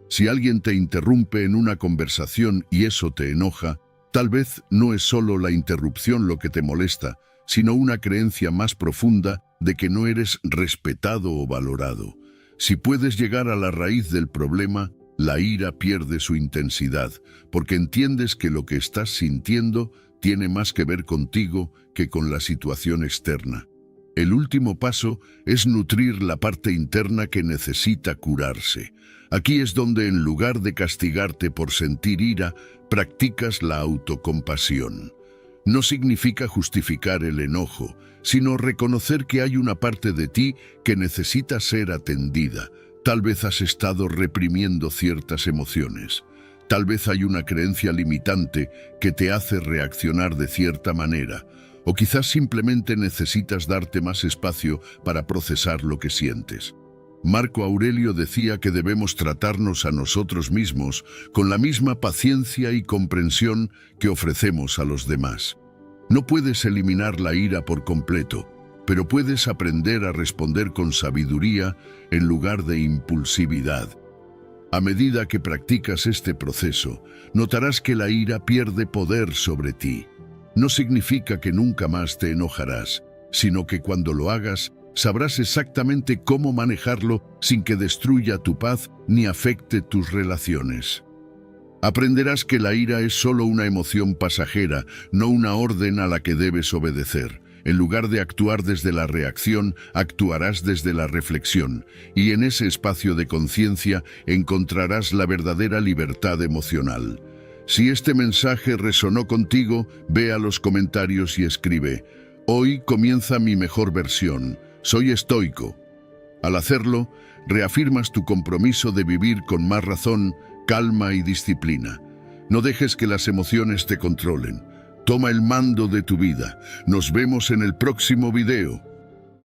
Si alguien te interrumpe en una conversación y eso te enoja, tal vez no es solo la interrupción lo que te molesta, sino una creencia más profunda de que no eres respetado o valorado. Si puedes llegar a la raíz del problema, la ira pierde su intensidad, porque entiendes que lo que estás sintiendo tiene más que ver contigo que con la situación externa. El último paso es nutrir la parte interna que necesita curarse. Aquí es donde, en lugar de castigarte por sentir ira, practicas la autocompasión. No significa justificar el enojo, sino reconocer que hay una parte de ti que necesita ser atendida. Tal vez has estado reprimiendo ciertas emociones. Tal vez hay una creencia limitante que te hace reaccionar de cierta manera. O quizás simplemente necesitas darte más espacio para procesar lo que sientes. Marco Aurelio decía que debemos tratarnos a nosotros mismos con la misma paciencia y comprensión que ofrecemos a los demás. No puedes eliminar la ira por completo, pero puedes aprender a responder con sabiduría en lugar de impulsividad. A medida que practicas este proceso, notarás que la ira pierde poder sobre ti. No significa que nunca más te enojarás, sino que cuando lo hagas, sabrás exactamente cómo manejarlo sin que destruya tu paz ni afecte tus relaciones. Aprenderás que la ira es solo una emoción pasajera, no una orden a la que debes obedecer. En lugar de actuar desde la reacción, actuarás desde la reflexión, y en ese espacio de conciencia encontrarás la verdadera libertad emocional. Si este mensaje resonó contigo, ve a los comentarios y escribe: hoy comienza mi mejor versión. Soy estoico. Al hacerlo, reafirmas tu compromiso de vivir con más razón, calma y disciplina. No dejes que las emociones te controlen. Toma el mando de tu vida. Nos vemos en el próximo video.